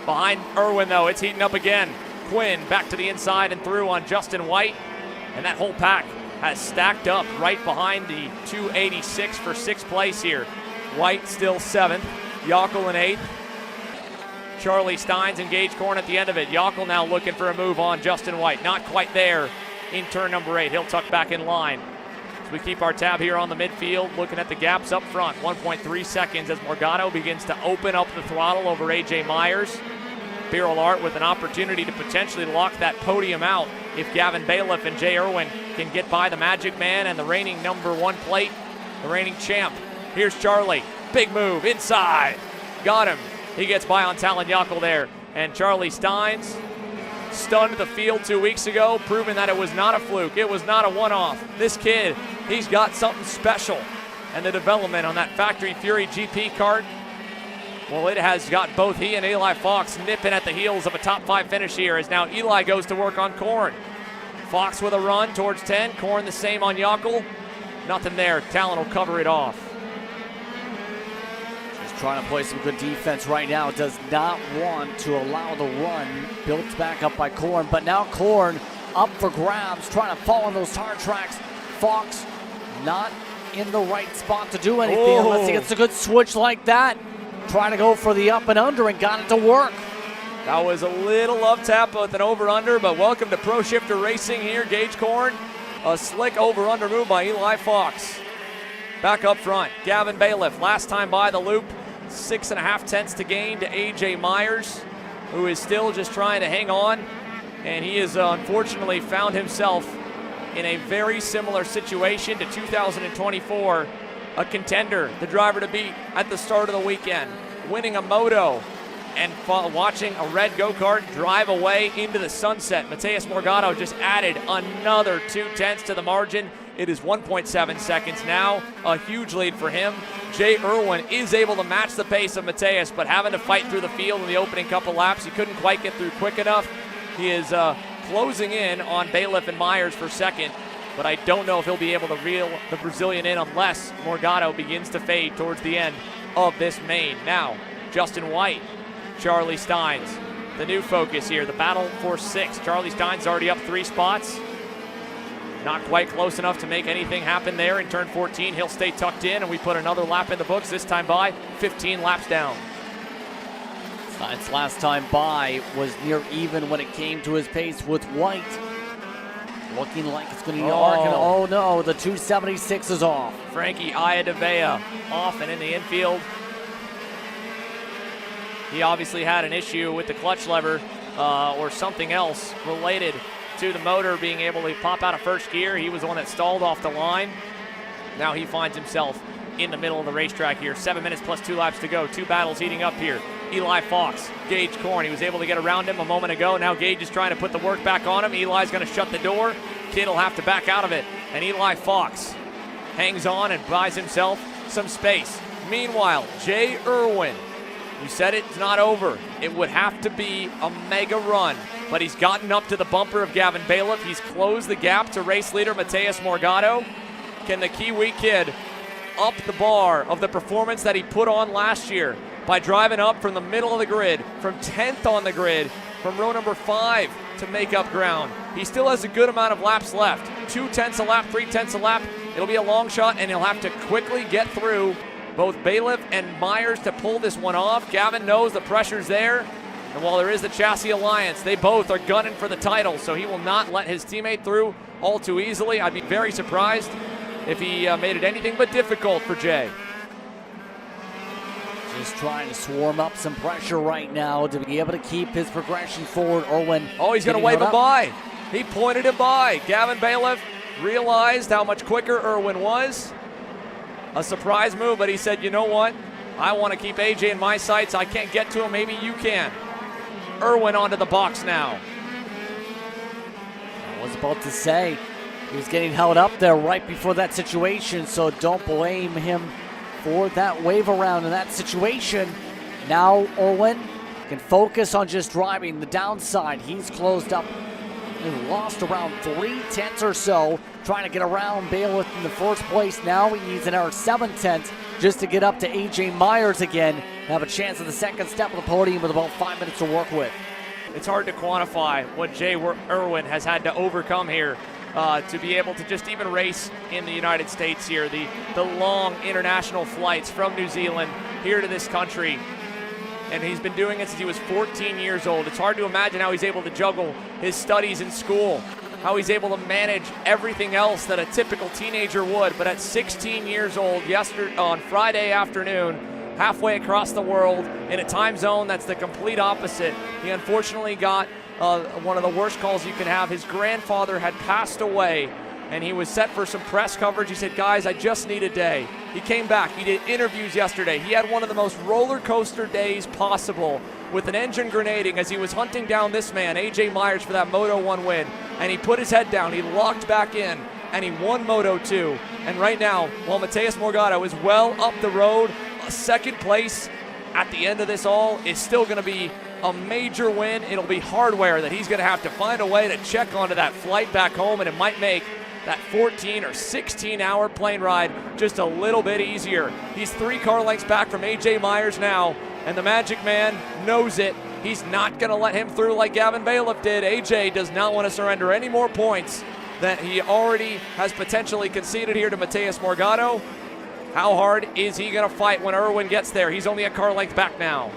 Behind Irwin, though, it's heating up again. Quinn back to the inside and through on Justin White. And that whole pack has stacked up right behind the 286 for 6th place here. White still 7th, Yockel in 8th. Charlie Steins and Gage Korn at the end of it. Yockel now looking for a move on Justin White. Not quite there in turn number 8. He'll tuck back in line. As we keep our tab here on the midfield, looking at the gaps up front. 1.3 seconds as Morgado begins to open up the throttle over A.J. Myers. Beryl Art with an opportunity to potentially lock that podium out if Gavin Bailiff and Jay Irwin can get by the Magic Man and the reigning #1 plate, the reigning champ. Here's Charlie. Big move inside. Got him. He gets by on Talon Yockel there. And Charlie Steins stunned the field 2 weeks ago, proving that it was not a fluke. It was not a one-off. This kid, he's got something special. And the development on that Factory Fury GP kart, well, it has got both he and Eli Fox nipping at the heels of a top 5 finish here, as now Eli goes to work on Korn. Fox with a run towards 10. Korn the same on Yockel. Nothing there. Talon will cover it off. Just trying to play some good defense right now. Does not want to allow the run built back up by Korn. But now Korn up for grabs, trying to fall on those tire tracks. Fox not in the right spot to do anything unless he gets a good switch like that. Trying to go for the up and under and got it to work. That was a little up tap with an over-under, but welcome to Pro Shifter Racing here. Gage Korn, a slick over-under move by Eli Fox. Back up front, Gavin Bailiff, last time by the loop, 6.5 tenths to gain to A.J. Myers, who is still just trying to hang on, and he has unfortunately found himself in a very similar situation to 2024. A contender, the driver to beat at the start of the weekend, winning a moto and watching a red go-kart drive away into the sunset. Mateus Morgado just added another 2 tenths to the margin. It is 1.7 seconds now, a huge lead for him. Jay Irwin is able to match the pace of Mateus, but having to fight through the field in the opening couple laps, he couldn't quite get through quick enough. He is closing in on Bailiff and Myers for second, but I don't know if he'll be able to reel the Brazilian in unless Morgado begins to fade towards the end of this main. Now, Justin White, Charlie Steins, the new focus here, the battle for 6. Charlie Steins already up 3 spots. Not quite close enough to make anything happen there in turn 14. He'll stay tucked in, and we put another lap in the books, this time by 15 laps down. Steins last time by was near even when it came to his pace with White. Looking like it's going to be arcing. Oh no, the 276 is off. Frankie Ayadavea off and in the infield. He obviously had an issue with the clutch lever or something else related to the motor being able to pop out of first gear. He was the one that stalled off the line. Now he finds himself in the middle of the racetrack here. 7 minutes plus 2 laps to go. 2 battles heating up here. Eli Fox, Gage Korn. He was able to get around him a moment ago. Now Gage is trying to put the work back on him. Eli's going to shut the door. Kid will have to back out of it. And Eli Fox hangs on and buys himself some space. Meanwhile, Jay Irwin, you said it's not over. It would have to be a mega run, but he's gotten up to the bumper of Gavin Bailiff. He's closed the gap to race leader Mateus Morgado. Can the Kiwi kid up the bar of the performance that he put on last year by driving up from the middle of the grid, from 10th on the grid, from row number 5 to make up ground? He still has a good amount of laps left. 2 tenths a lap, 3 tenths a lap. It'll be a long shot, and he'll have to quickly get through both Bailiff and Myers to pull this one off. Gavin knows the pressure's there, and while there is the chassis alliance, they both are gunning for the title, so he will not let his teammate through all too easily. I'd be very surprised if he made it anything but difficult for Jay. Just trying to swarm up some pressure right now to be able to keep his progression forward. Irwin. Oh, he's going to wave him by. He pointed him by. Gavin Bailiff realized how much quicker Irwin was. A surprise move, but he said, you know what? I want to keep AJ in my sights. I can't get to him. Maybe you can. Irwin onto the box now. I was about to say, he was getting held up there right before that situation, so don't blame him for that wave around in that situation. Now Irwin can focus on just driving the downside. He's closed up and lost around 3 tenths or so, trying to get around Bailiff in the first place. Now he needs another 7 tenths just to get up to A.J. Myers again and have a chance at the second step of the podium with about 5 minutes to work with. It's hard to quantify what Jay Irwin has had to overcome here to be able to just even race in the United States here. The long international flights from New Zealand here to this country. And he's been doing it since he was 14 years old. It's hard to imagine how he's able to juggle his studies in school how he's able to manage everything else that a typical teenager would. But at 16 years old, on Friday afternoon, halfway across the world, in a time zone that's the complete opposite, he unfortunately got one of the worst calls you can have. His grandfather had passed away, and he was set for some press coverage. He said, guys, I just need a day. He came back. He did interviews yesterday. He had one of the most roller coaster days possible with an engine grenading as he was hunting down this man, AJ Myers, for that Moto 1 win. And he put his head down. He locked back in, and he won Moto 2. And right now, while Mateus Morgado is well up the road, a second place at the end of this all is still going to be a major win. It'll be hardware that he's going to have to find a way to check onto that flight back home, and it might make that 14 or 16-hour plane ride just a little bit easier. He's 3 car lengths back from AJ Myers now, and the Magic Man knows it. He's not going to let him through like Gavin Bailiff did. AJ does not want to surrender any more points that he already has potentially conceded here to Mateus Morgado. How hard is he going to fight when Irwin gets there? He's only a car length back now.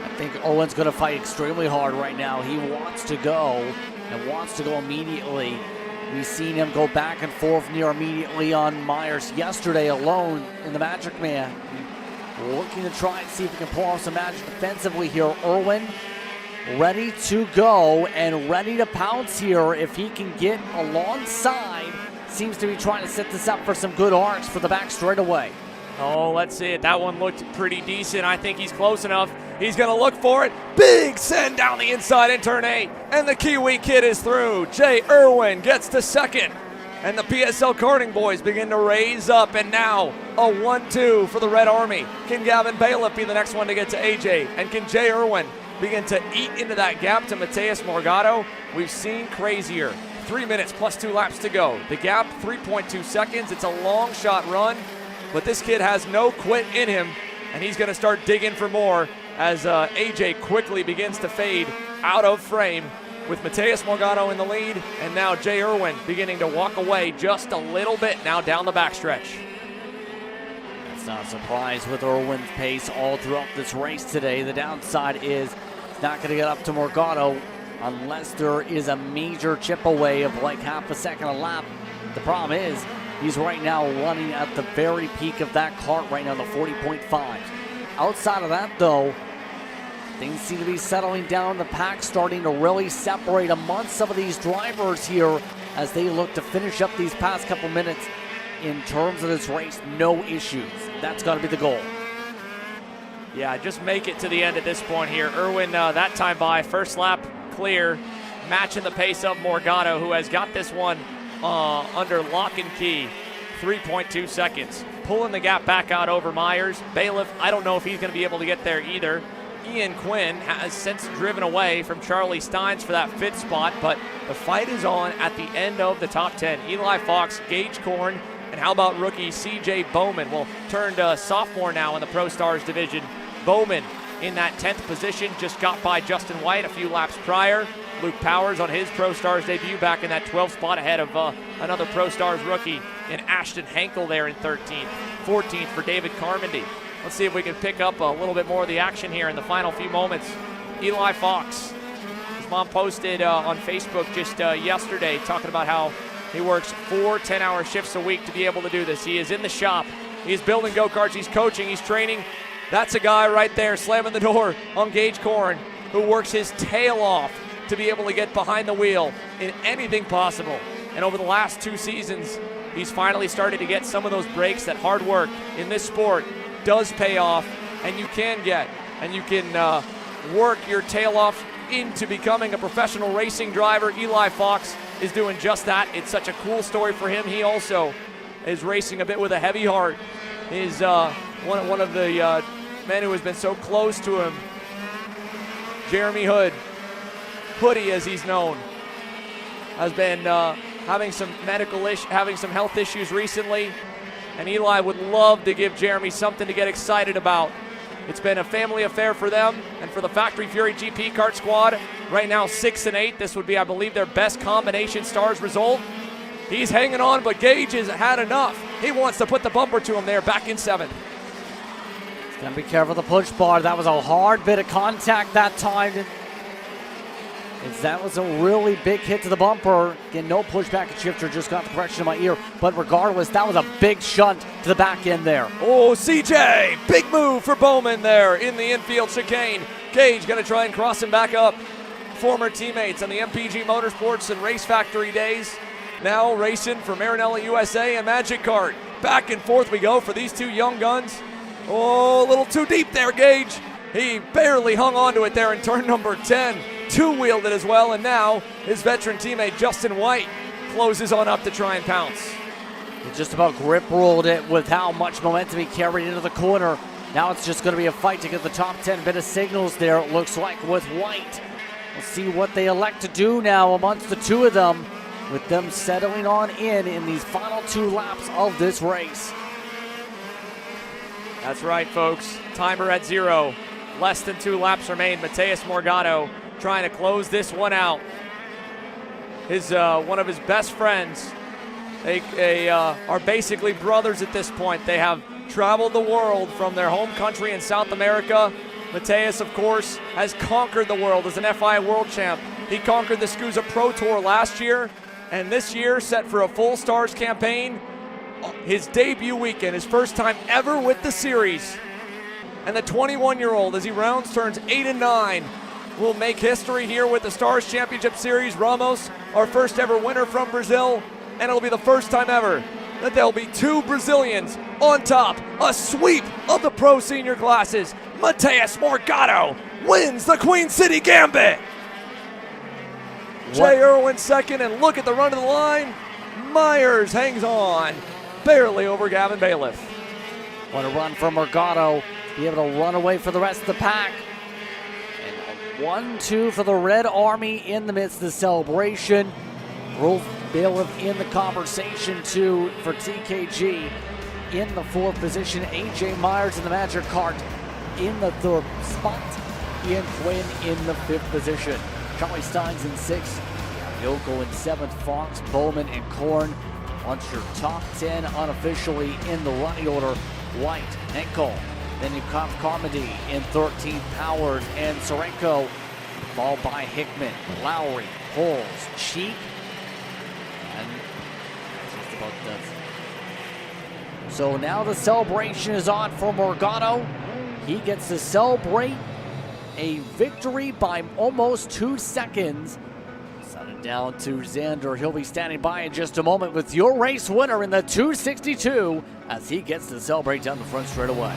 I think Irwin's going to fight extremely hard right now. He wants to go and wants to go immediately. We've seen him go back and forth near immediately on Myers yesterday alone in the Magic Man. Looking to try and see if he can pull off some magic defensively here. Irwin ready to go and ready to pounce here if he can get alongside. Seems to be trying to set this up for some good arcs for the back straightaway. Oh, let's see it. That one looked pretty decent. I think he's close enough. He's going to look for it. Big send down the inside in turn 8. And the Kiwi kid is through. Jay Irwin gets to second. And the PSL karting boys begin to raise up. And now a 1-2 for the Red Army. Can Gavin Bailiff be the next one to get to AJ? And can Jay Irwin begin to eat into that gap to Mateus Morgado? We've seen crazier. 3 minutes plus 2 laps to go. The gap, 3.2 seconds. It's a long shot run. But this kid has no quit in him, and he's going to start digging for more as AJ quickly begins to fade out of frame with Mateus Morgado in the lead, and now Jay Irwin beginning to walk away just a little bit now down the backstretch. It's not a surprise with Irwin's pace all throughout this race today. The downside is he's not going to get up to Morgado unless there is a major chip away of like half a second a lap. The problem is he's right now running at the very peak of that Kart right now, the 40.5s. Outside of that, though, things seem to be settling down. The pack starting to really separate amongst some of these drivers here as they look to finish up these past couple minutes. In terms of this race, no issues. That's got to be the goal. Yeah, just make it to the end at this point here. Irwin, that time by, first lap clear, matching the pace of Morgado, who has got this one under lock and key, 3.2 seconds. Pulling the gap back out over Myers. Bailiff, I don't know if he's going to be able to get there either. Ian Quinn has since driven away from Charlie Steins for that 5th spot, but the fight is on at the end of the top 10. Eli Fox, Gage Korn, and how about rookie CJ Bowman? Well, turned sophomore now in the Pro Stars division. Bowman in that 10th position, just got by Justin White a few laps prior. Luke Powers on his Pro Stars debut back in that 12th spot ahead of another Pro Stars rookie in Ashton Henkel there in 13th. 14th for David Carmody. Let's see if we can pick up a little bit more of the action here in the final few moments. Eli Fox, his mom posted on Facebook just yesterday talking about how he works 4 10-hour shifts a week to be able to do this. He is in the shop. He's building go-karts. He's coaching. He's training. That's a guy right there slamming the door on Gage Korn who works his tail off to be able to get behind the wheel in anything possible. And over the last 2 seasons, he's finally started to get some of those breaks that hard work in this sport does pay off, and you can get, and you can work your tail off into becoming a professional racing driver. Eli Fox is doing just that. It's such a cool story for him. He also is racing a bit with a heavy heart. He's one of the men who has been so close to him, Jeremy Hoodie as he's known, has been having some health issues recently, and Eli would love to give Jeremy something to get excited about. It's been a family affair for them, and for the Factory Fury GP kart squad, right now 6-8. This would be, I believe, their best combination stars result. He's hanging on, but Gage has had enough. He wants to put the bumper to him there, back in 7th. He's gonna be careful of the push bar. That was a hard bit of contact that time. As that was a really big hit to the bumper. Again, no pushback and shifter, just got the correction in my ear. But regardless, that was a big shunt to the back end there. Oh, CJ, big move for Bowman there in the infield chicane. Gage going to try and cross him back up. Former teammates on the MPG Motorsports and Race Factory days. Now racing for Marinella USA and Magic Kart. Back and forth we go for these two young guns. Oh, a little too deep there, Gage. He barely hung on to it there in turn number 10. Two-wheeled it as well, and now his veteran teammate Justin White closes on up to try and pounce. He just about grip rolled it with how much momentum he carried into the corner. Now it's just going to be a fight to get the top 10. Bit of signals there, it looks like, with White. We'll see what they elect to do now amongst the two of them, with them settling on in these final 2 laps of this race. That's right, folks. Timer at 0. Less than 2 laps remain. Mateus Morgado trying to close this one out. His one of his best friends. They are basically brothers at this point. They have traveled the world from their home country in South America. Mateus, of course, has conquered the world as an FI World Champ. He conquered the SCUSA Pro Tour last year, and this year set for a full Stars campaign. His debut weekend, his first time ever with the series. And the 21-year-old, as he rounds turns 8 and 9, will make history here with the Stars Championship Series. Ramos, our first ever winner from Brazil, and it'll be the first time ever that there'll be 2 Brazilians on top. A sweep of the Pro Senior classes. Mateus Morgado wins the Queen City Gambit. Jay Irwin second, and look at the run to the line. Myers hangs on, barely over Gavin Bailiff. What a run from Morgado. Be able to run away for the rest of the pack. And 1-2 for the Red Army in the midst of the celebration. Rolf Bailiff in the conversation too for TKG in the 4th position. AJ Myers in the Magic Kart in the 3rd spot. Ian Quinn in the 5th position. Charlie Steins in 6th. Yoko in 7th. Fox, Bowman, and Korn. Once your top 10 unofficially in the running order. White, Henkel. Then you have Carmody in 13th, Howard and Sorenko, followed by Hickman, Lowry, Holes, Cheek, and just about done. So now the celebration is on for Morgado. He gets to celebrate a victory by almost 2 seconds. Send it down to Xander. He'll be standing by in just a moment with your race winner in the 262 as he gets to celebrate down the front straight away.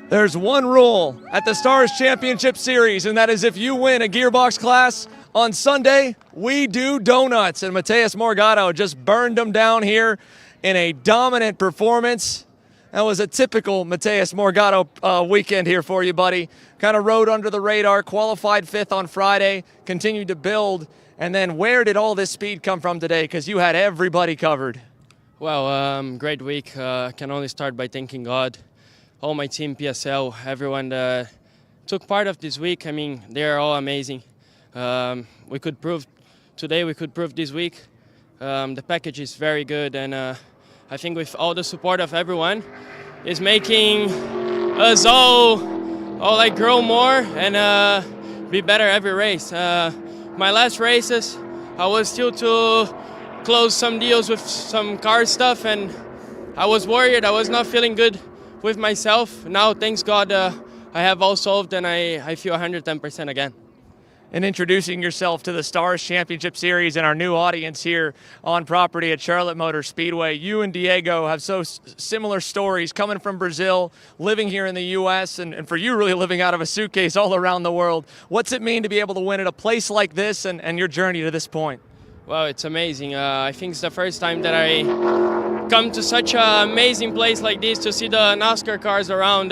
There's one rule at the Stars Championship Series, and that is if you win a gearbox class on Sunday, we do donuts. And Mateus Morgado just burned them down here in a dominant performance. That was a typical Mateus Morgado weekend here for you, buddy. Kind of rode under the radar, qualified 5th on Friday, continued to build. And then where did all this speed come from today? Because you had everybody covered. Well, great week. Can only start by thanking God. All my team, PSL, everyone that took part of this week. I mean, they are all amazing. We could prove today, we could prove this week. The package is very good, and I think with all the support of everyone, is making us all like grow more and be better every race. My last races, I was still to close some deals with some car stuff, and I was worried. I was not feeling good with myself. Now, thanks God, I have all solved, and I feel 110% again. And introducing yourself to the Stars Championship Series and our new audience here on property at Charlotte Motor Speedway. You and Diego have so similar stories, coming from Brazil, living here in the U.S., and for you really living out of a suitcase all around the world. What's it mean to be able to win at a place like this and your journey to this point? Well, it's amazing. I think it's the first time that I come to such an amazing place like this to see the NASCAR cars around.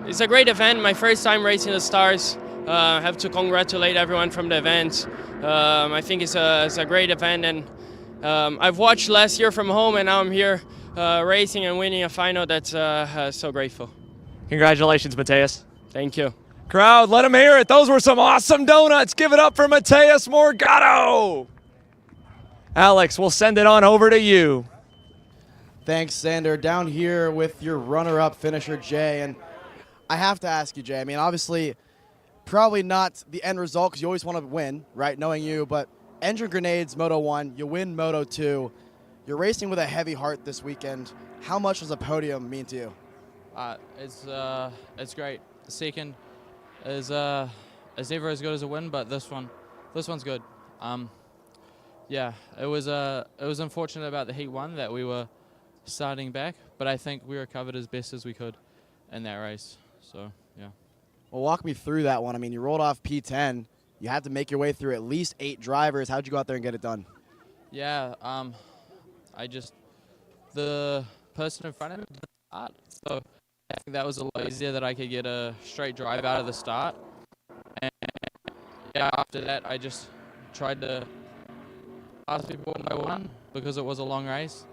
It's a great event, my first time racing the Stars. have to congratulate everyone from the event. I think it's a great event, and I've watched last year from home, and now I'm here racing and winning a final. That's so grateful. Congratulations, Mateus. Thank you. Crowd, let him hear it. Those were some awesome donuts. Give it up for Mateus Morgado. Alex, we'll send it on over to you. Thanks, Sander. Down here with your runner-up finisher, Jay. And I have to ask you, Jay, I mean, obviously, probably not the end result because you always want to win, right, knowing you, but Engine Grenades, Moto 1, you win Moto 2. You're racing with a heavy heart this weekend. How much does a podium mean to you? It's great. The second is never as good as a win, but this one's good. Yeah, it was unfortunate about the Heat 1 that we were starting back, but I think we recovered as best as we could in that race. So yeah. Well, walk me through that one. I mean, you rolled off P10. You had to make your way through at least 8 drivers. How'd you go out there and get it done? Yeah, the person in front of me didn't start, so I think that was a lot easier that I could get a straight drive out of the start. And yeah, after that, I just tried to pass people one by one because it was a long race.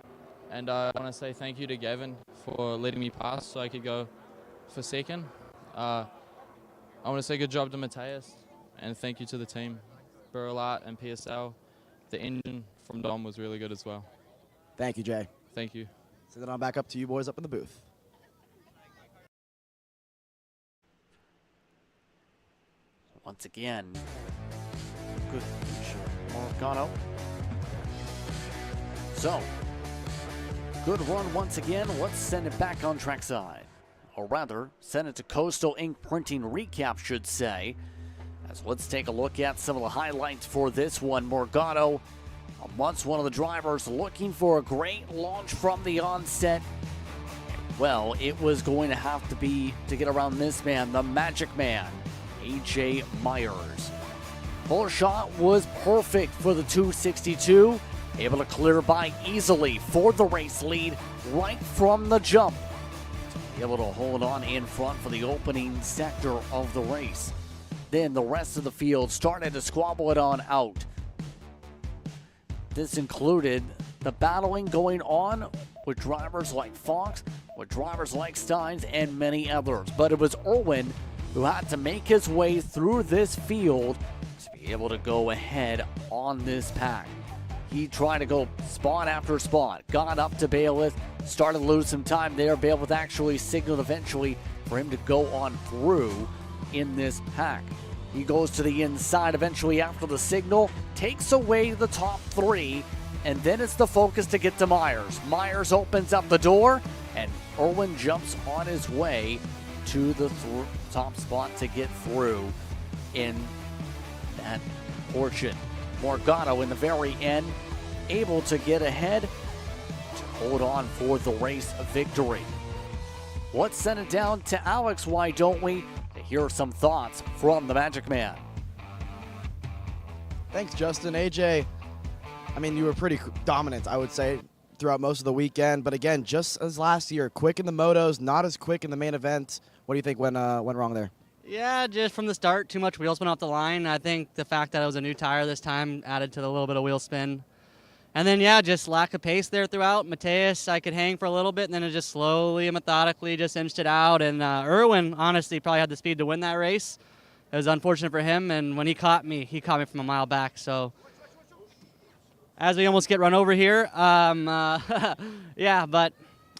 And I want to say thank you to Gavin for letting me pass so I could go for second. I want to say good job to Mateus, and thank you to the team, Burlat and PSL. The engine from Dom was really good as well. Thank you, Jay. Thank you. Send it on back up to you boys up in the booth. Once again, good Morgado. So, good run once again. Let's send it back on trackside. Or rather, send it to Coastal Ink Printing Recap, should say. As let's take a look at some of the highlights for this one. Morgado, once one of the drivers looking for a great launch from the onset. Well, it was going to have to be to get around this man, the Magic Man, AJ Myers. Pull shot was perfect for the 262, able to clear by easily for the race lead right from the jump. To be able to hold on in front for the opening sector of the race. Then the rest of the field started to squabble it on out. This included the battling going on with drivers like Fox, with drivers like Steins, and many others. But it was Irwin who had to make his way through this field to be able to go ahead on this pack. He tried to go spot after spot, got up to Bailiff, started to lose some time there. Bailiff actually signaled eventually for him to go on through in this pack. He goes to the inside eventually after the signal, takes away the top 3, and then it's the focus to get to Myers. Myers opens up the door, and Irwin jumps on his way to the top spot to get through in that portion. Morgado in the very end, able to get ahead to hold on for the race victory. Let's send it down to Alex, why don't we, to hear some thoughts from the Magic Man. Thanks, Justin. AJ, I mean, you were pretty dominant, I would say, throughout most of the weekend. But again, just as last year, quick in the motos, not as quick in the main event. What do you think went wrong there? Yeah, just from the start, too much wheel spin off the line. I think the fact that it was a new tire this time added to the little bit of wheel spin. And then, yeah, just lack of pace there throughout. Mateus, I could hang for a little bit, and then it just slowly and methodically just inched it out. And Irwin, honestly, probably had the speed to win that race. It was unfortunate for him, and when he caught me from a mile back. So as we almost get run over here, yeah, but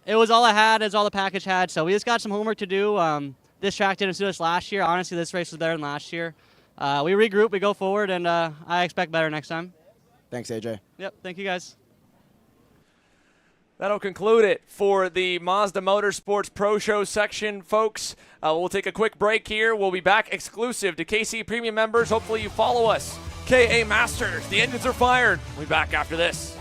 it was all I had, it's all the package had. So we just got some homework to do. This track didn't suit us last year. Honestly, this race was better than last year. We regroup, we go forward, and I expect better next time. Thanks, AJ. Yep, thank you guys. That'll conclude it for the Mazda Motorsports Pro Show section, folks. We'll take a quick break here. We'll be back exclusive to KC Premium members. Hopefully you follow us. KA Masters, the engines are fired. We'll be back after this.